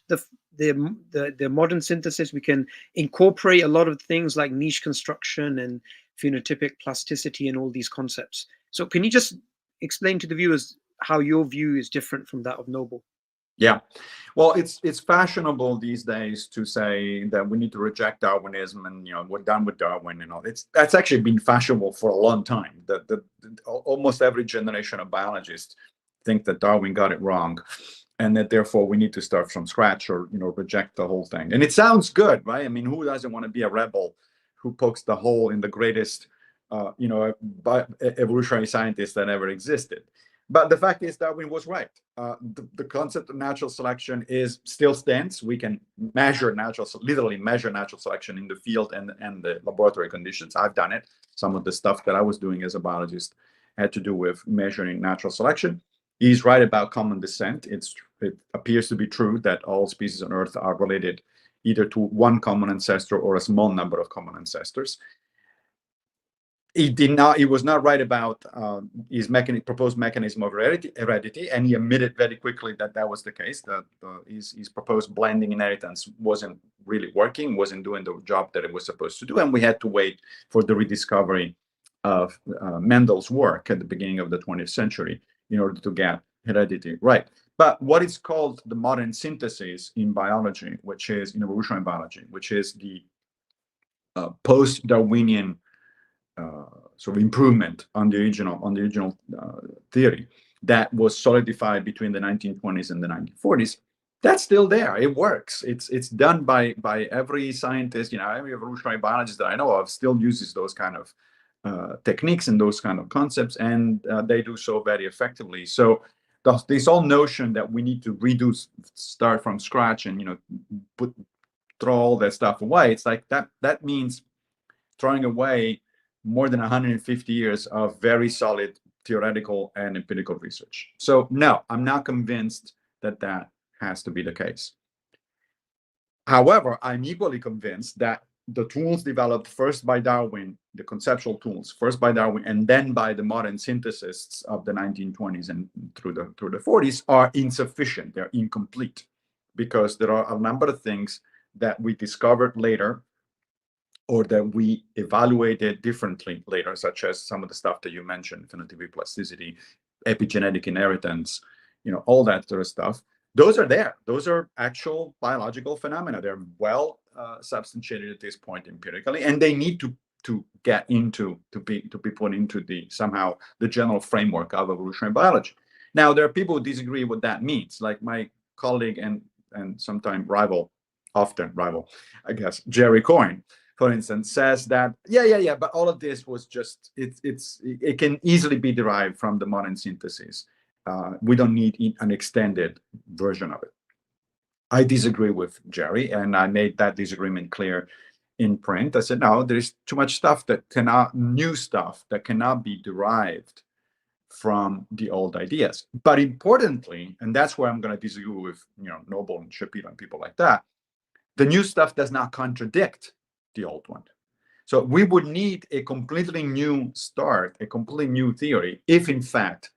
[SPEAKER 1] the modern synthesis. We can incorporate a lot of things like niche construction and phenotypic plasticity and all these concepts. So can you just explain to the viewers how your view is different from that of Noble?
[SPEAKER 2] Yeah, well, it's fashionable these days to say that we need to reject Darwinism and we're done with Darwin and all. That's actually been fashionable for a long time. That almost every generation of biologists think that Darwin got it wrong, and that therefore we need to start from scratch or reject the whole thing. And it sounds good, right? I mean, who doesn't want to be a rebel who pokes the hole in the greatest evolutionary scientist that ever existed? But the fact is Darwin was right. The concept of natural selection still stands. We can literally measure natural selection in the field and the laboratory conditions. I've done it. Some of the stuff that I was doing as a biologist had to do with measuring natural selection. He's right about common descent. It appears to be true that all species on Earth are related either to one common ancestor or a small number of common ancestors. He was not right about his proposed mechanism of heredity, and he admitted very quickly that was the case, that his proposed blending inheritance wasn't really working, wasn't doing the job that it was supposed to do, and we had to wait for the rediscovery of Mendel's work at the beginning of the 20th century in order to get heredity right. But what is called the modern synthesis in biology, which is in evolutionary biology, which is the post-Darwinian sort of improvement on the original theory, that was solidified between the 1920s and the 1940s, that's still there. It works. It's done by every scientist. Every evolutionary biologist that I know of still uses those kind of techniques and those kind of concepts, and they do so very effectively. So this whole notion that we need to start from scratch and throw all that stuff away, it's like that means throwing away more than 150 years of very solid theoretical and empirical research. So no, I'm not convinced that has to be the case. However, I'm equally convinced that the tools developed first by Darwin, the conceptual tools first by Darwin, and then by the modern synthesists of the 1920s and through the 40s are insufficient. They're incomplete because there are a number of things that we discovered later or that we evaluated differently later, such as some of the stuff that you mentioned, phenotypic plasticity, epigenetic inheritance, all that sort of stuff. Those are there. Those are actual biological phenomena. They're well substantiated at this point empirically, and they need to get into to be put into the general framework of evolutionary biology. Now, there are people who disagree what that means, like my colleague and sometimes often rival, I guess, Jerry Coyne, for instance, says that but all of this was just it can easily be derived from the modern synthesis. We don't need an extended version of it. I disagree with Jerry, and I made that disagreement clear in print. I said, no, there's too much stuff new stuff that cannot be derived from the old ideas. But importantly, and that's where I'm going to disagree with Noble and Shapiro and people like that, the new stuff does not contradict the old one. So we would need a completely new start, a completely new theory, if in fact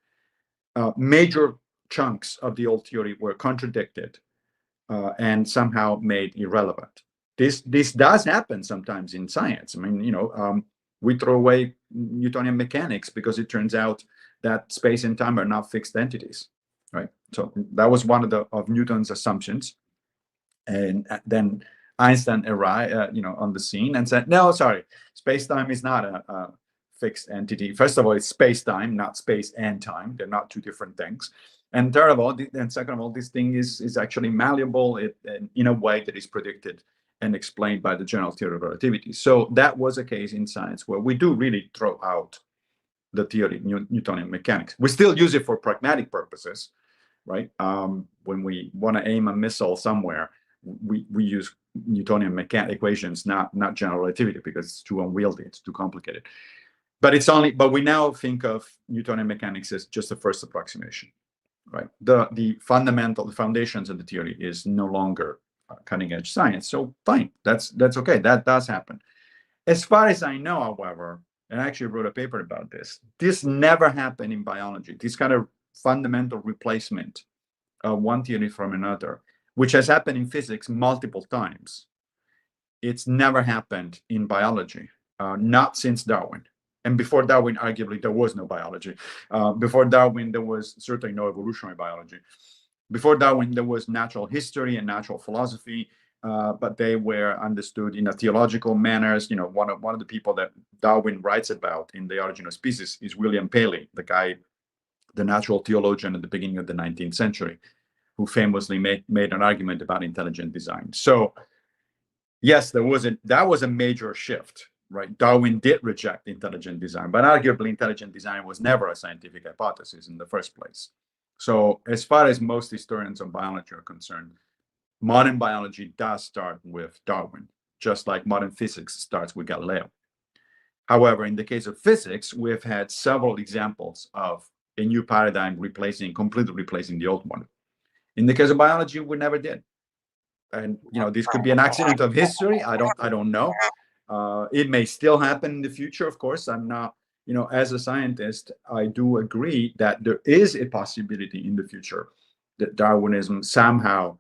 [SPEAKER 2] major chunks of the old theory were contradicted and somehow made irrelevant. This does happen sometimes in science. I mean, we throw away Newtonian mechanics because it turns out that space and time are not fixed entities, right? So that was one of Newton's assumptions, and then Einstein arrived, on the scene and said, "No, sorry, space-time is not a fixed entity. First of all, it's space-time, not space and time. They're not two different things. And third of all, and second of all, this thing is actually malleable in a way that is predicted and explained by the general theory of relativity." So that was a case in science where we do really throw out the theory, Newtonian mechanics. We still use it for pragmatic purposes, right? When we want to aim a missile somewhere, we use Newtonian mechanical equations, not general relativity, because it's too unwieldy, it's too complicated. But we now think of Newtonian mechanics as just the first approximation, right? The foundations of the theory is no longer cutting edge science. So fine, that's okay. That does happen. As far as I know, however, and I actually wrote a paper about this, this never happened in biology. This kind of fundamental replacement of one theory from another, which has happened in physics multiple times. It's never happened in biology, not since Darwin. And before Darwin, arguably, there was no biology. Before Darwin, there was certainly no evolutionary biology. Before Darwin, there was natural history and natural philosophy, but they were understood in a theological manner. One of the people that Darwin writes about in The Origin of Species is William Paley, the natural theologian at the beginning of the 19th century, who famously made an argument about intelligent design. So yes, that was a major shift, right? Darwin did reject intelligent design, but arguably intelligent design was never a scientific hypothesis in the first place. So as far as most historians of biology are concerned, modern biology does start with Darwin, just like modern physics starts with Galileo. However, in the case of physics, we've had several examples of a new paradigm completely replacing the old one. In the case of biology, we never did. And this could be an accident of history. I don't know. It may still happen in the future. Of course, I'm not. As a scientist, I do agree that there is a possibility in the future that Darwinism somehow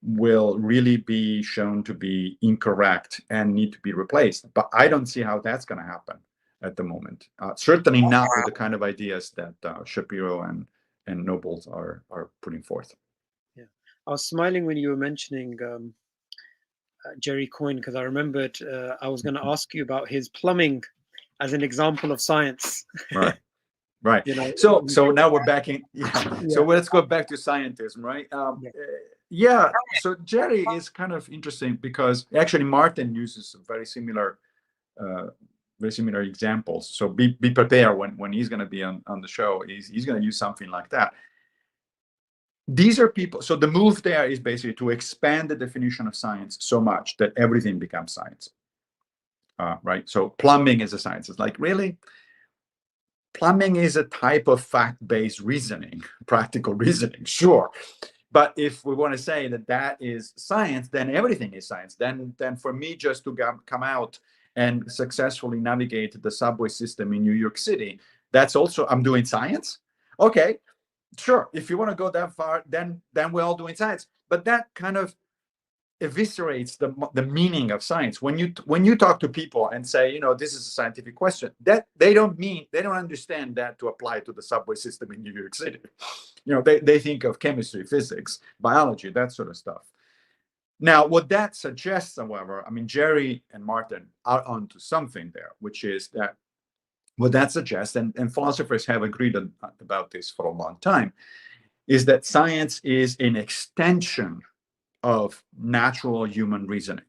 [SPEAKER 2] will really be shown to be incorrect and need to be replaced. But I don't see how that's going to happen at the moment. Certainly not with the kind of ideas that Shapiro and Nobles are putting forth.
[SPEAKER 1] Yeah, I was smiling when you were mentioning Jerry Coyne, because I remembered I was going to ask you about his plumbing as an example of science.
[SPEAKER 2] Right. Right.
[SPEAKER 1] You know,
[SPEAKER 2] So now we're back in. Yeah. So
[SPEAKER 1] yeah,
[SPEAKER 2] let's go back to scientism, right?
[SPEAKER 1] yeah,
[SPEAKER 2] Yeah. So Jerry is kind of interesting because actually Martin uses some uh, very similar examples. So be prepared when he's going to be on the show. He's going to use something like that. These are people. So the move there is basically to expand the definition of science so much that everything becomes science. Right. So plumbing is a science. It's like, really? Plumbing is a type of fact-based reasoning, practical reasoning, sure. But if we want to say that that is science, then everything is science. Then for me just to come out and successfully navigate the subway system in New York City, that's also, I'm doing science. Okay, sure. If you want to go that far, then we're all doing science. But that kind of eviscerates the meaning of science. When you talk to people and say, this is a scientific question, that they don't understand that to apply to the subway system in New York City. They think of chemistry, physics, biology, that sort of stuff. Now, what that suggests, however, I mean, Jerry and Martin are onto something there, which is that what that suggests, and philosophers have agreed about this for a long time, is that science is an extension of natural human reasoning,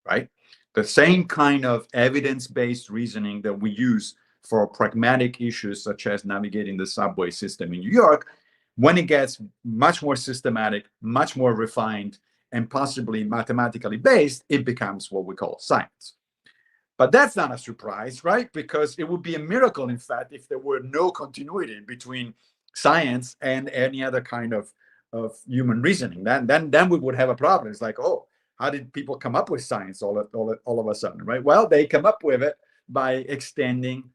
[SPEAKER 2] right? The same kind of evidence-based reasoning that we use for pragmatic issues such as navigating the subway system in New York, when it gets much more systematic, much more refined, and possibly mathematically based, it becomes what we call science. But that's not a surprise, right? Because it would be a miracle, in fact, if there were no continuity between science and any other kind of human reasoning. Then we would have a problem. It's like, oh, how did people come up with science all of a sudden, right? Well, they come up with it by extending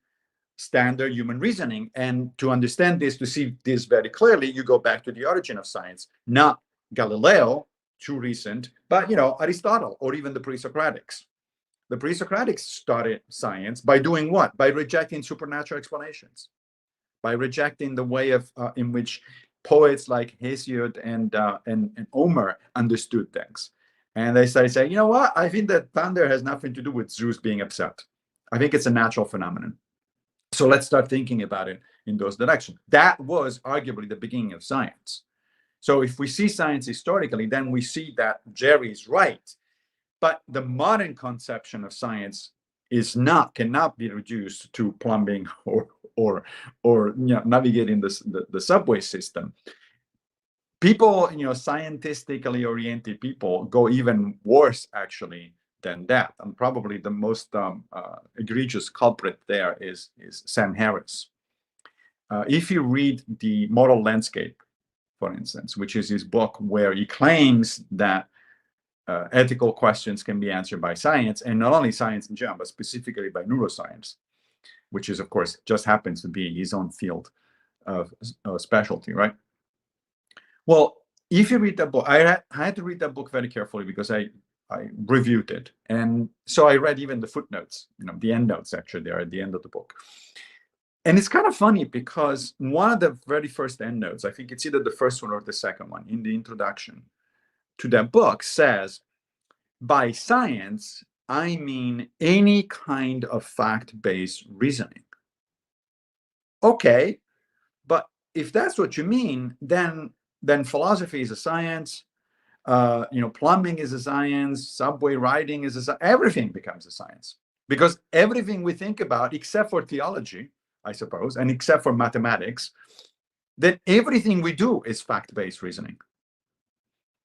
[SPEAKER 2] standard human reasoning. And to understand this, to see this very clearly, you go back to the origin of science, not Galileo, too recent, but Aristotle or even the pre-Socratics. The pre-Socratics started science by doing what? By rejecting supernatural explanations, by rejecting the way of in which poets like Hesiod and Homer understood things. And they started saying, you know what? I think that thunder has nothing to do with Zeus being upset. I think it's a natural phenomenon. So let's start thinking about it in those directions. That was arguably the beginning of science. So if we see science historically, then we see that Jerry's right. But the modern conception of science cannot be reduced to plumbing or navigating the subway system. People, scientifically oriented people go even worse actually than that. And probably the most egregious culprit there is Sam Harris. If you read The Moral Landscape, for instance, which is his book where he claims that ethical questions can be answered by science, and not only science in general, but specifically by neuroscience, which is, of course, just happens to be his own field of specialty, right? Well, if you read that book, I had to read that book very carefully because I reviewed it. And so I read even the footnotes, the end notes, actually, there at the end of the book. And it's kind of funny because one of the very first end notes, I think it's either the first one or the second one in the introduction to that book, says, by science, I mean any kind of fact-based reasoning. Okay, but if that's what you mean, then philosophy is a science, plumbing is a science, subway riding is everything becomes a science. Because everything we think about, except for theology, I suppose, and except for mathematics, then everything we do is fact-based reasoning.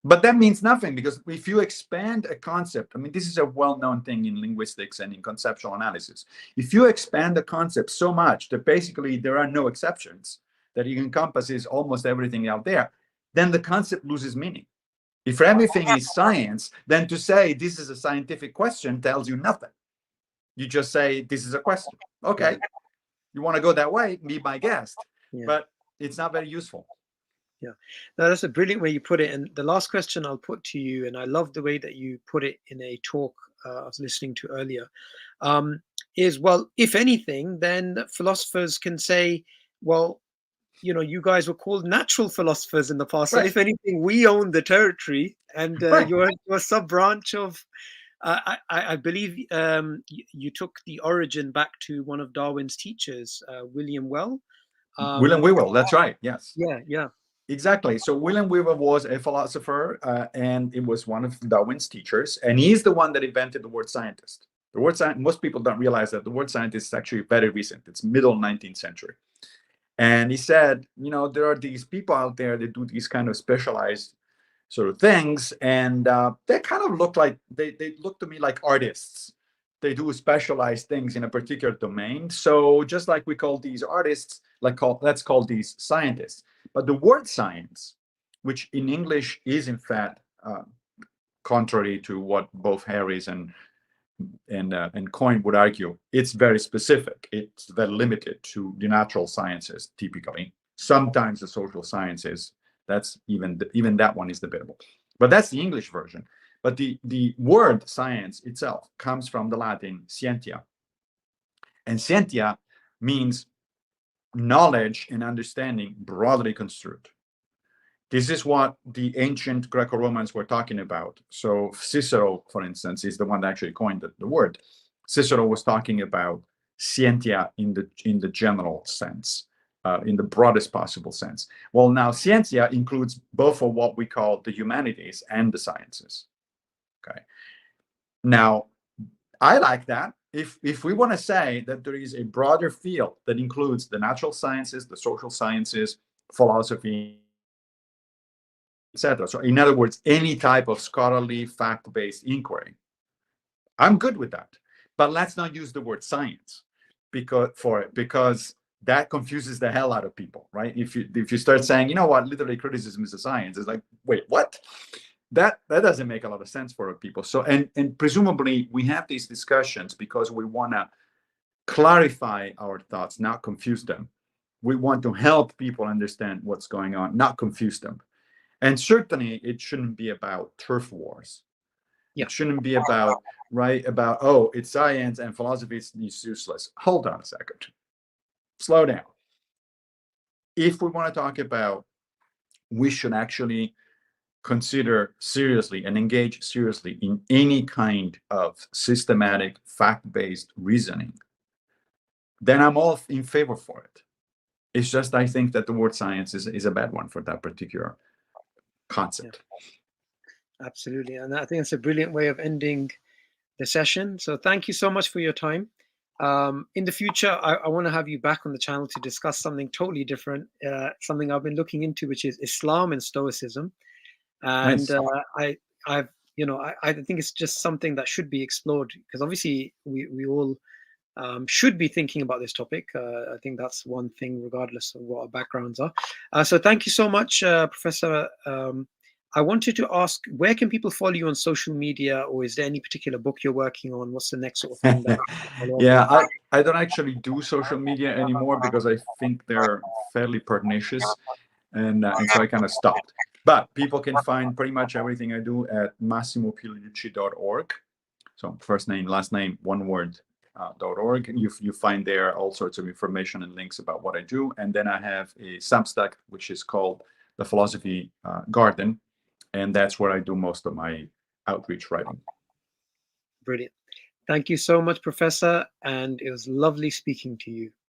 [SPEAKER 2] But that means nothing, because if you expand a concept, I mean, this is a well-known thing in linguistics and in conceptual analysis. If you expand the concept so much that basically there are no exceptions, that it encompasses almost everything out there, then the concept loses meaning. If everything is science, then to say this is a scientific question tells you nothing. You just say this is a question. Okay, you want to go that way, be my guest. Yeah. But it's not very useful.
[SPEAKER 1] Yeah, no, that's a brilliant way you put it. And the last question I'll put to you, and I love the way that you put it in a talk I was listening to earlier, is, well, if anything, then philosophers can say, well, you guys were called natural philosophers in the past. Right. So if anything, we own the territory, and right. you're a sub-branch of, I believe you took the origin back to one of Darwin's teachers, William Well.
[SPEAKER 2] William Whewell, that's right. Yes.
[SPEAKER 1] Yeah, yeah.
[SPEAKER 2] Exactly. So William Weaver was a philosopher, and it was one of Darwin's teachers, and he's the one that invented the word scientist. The word scientist, most people don't realize that the word scientist is actually very recent. It's middle 19th century. And he said, there are these people out there that do these kind of specialized sort of things, and they kind of look like they look to me like artists. They do specialized things in a particular domain. So just like we call these artists, let's call these scientists. But the word science, which in English is in fact contrary to what both Harris and Coyne would argue, it's very specific. It's very limited to the natural sciences typically. Sometimes the social sciences. That's even that one is debatable, but that's the English version. But the word science itself comes from the Latin scientia, and scientia means knowledge and understanding broadly construed. This is what the ancient Greco-Romans were talking about. So Cicero, for instance, is the one that actually coined the word. Cicero was talking about scientia in the general sense. In the broadest possible sense. Well, now scientia includes both of what we call the humanities and the sciences. Okay. Now, I like that. If we want to say that there is a broader field that includes the natural sciences, the social sciences, philosophy, etc. So, in other words, any type of scholarly, fact-based inquiry, I'm good with that. But let's not use the word science because that confuses the hell out of people, right? If you start saying, literary criticism is a science, it's like, wait, what? That doesn't make a lot of sense for people. So, and presumably we have these discussions because we want to clarify our thoughts, not confuse them. We want to help people understand what's going on, not confuse them. And certainly it shouldn't be about turf wars.
[SPEAKER 1] Yeah.
[SPEAKER 2] It shouldn't be about, oh, it's science and philosophy is useless. Hold on a second. Slow down. If we want to talk about, we should actually consider seriously and engage seriously in any kind of systematic, fact-based reasoning, then I'm all in favor for it. It's just I think that the word science is a bad one for that particular concept.
[SPEAKER 1] Yeah. Absolutely. And I think it's a brilliant way of ending the session. So thank you so much for your time. In the future, I want to have you back on the channel to discuss something totally different, something I've been looking into, which is Islam and Stoicism. And
[SPEAKER 2] Nice.
[SPEAKER 1] I think it's just something that should be explored because obviously we all should be thinking about this topic. I think that's one thing, regardless of what our backgrounds are. So thank you so much, Professor. I wanted to ask, where can people follow you on social media, or is there any particular book you're working on? What's the next sort of thing that
[SPEAKER 2] Yeah, I don't actually do social media anymore because I think they're fairly pernicious, and so I kind of stopped. But people can find pretty much everything I do at massimopigliucci.org. So first name, last name, one word, .org. You find there all sorts of information and links about what I do. And then I have a Substack, which is called The Philosophy Garden. And that's where I do most of my outreach writing.
[SPEAKER 1] Brilliant. Thank you so much, Professor. And it was lovely speaking to you.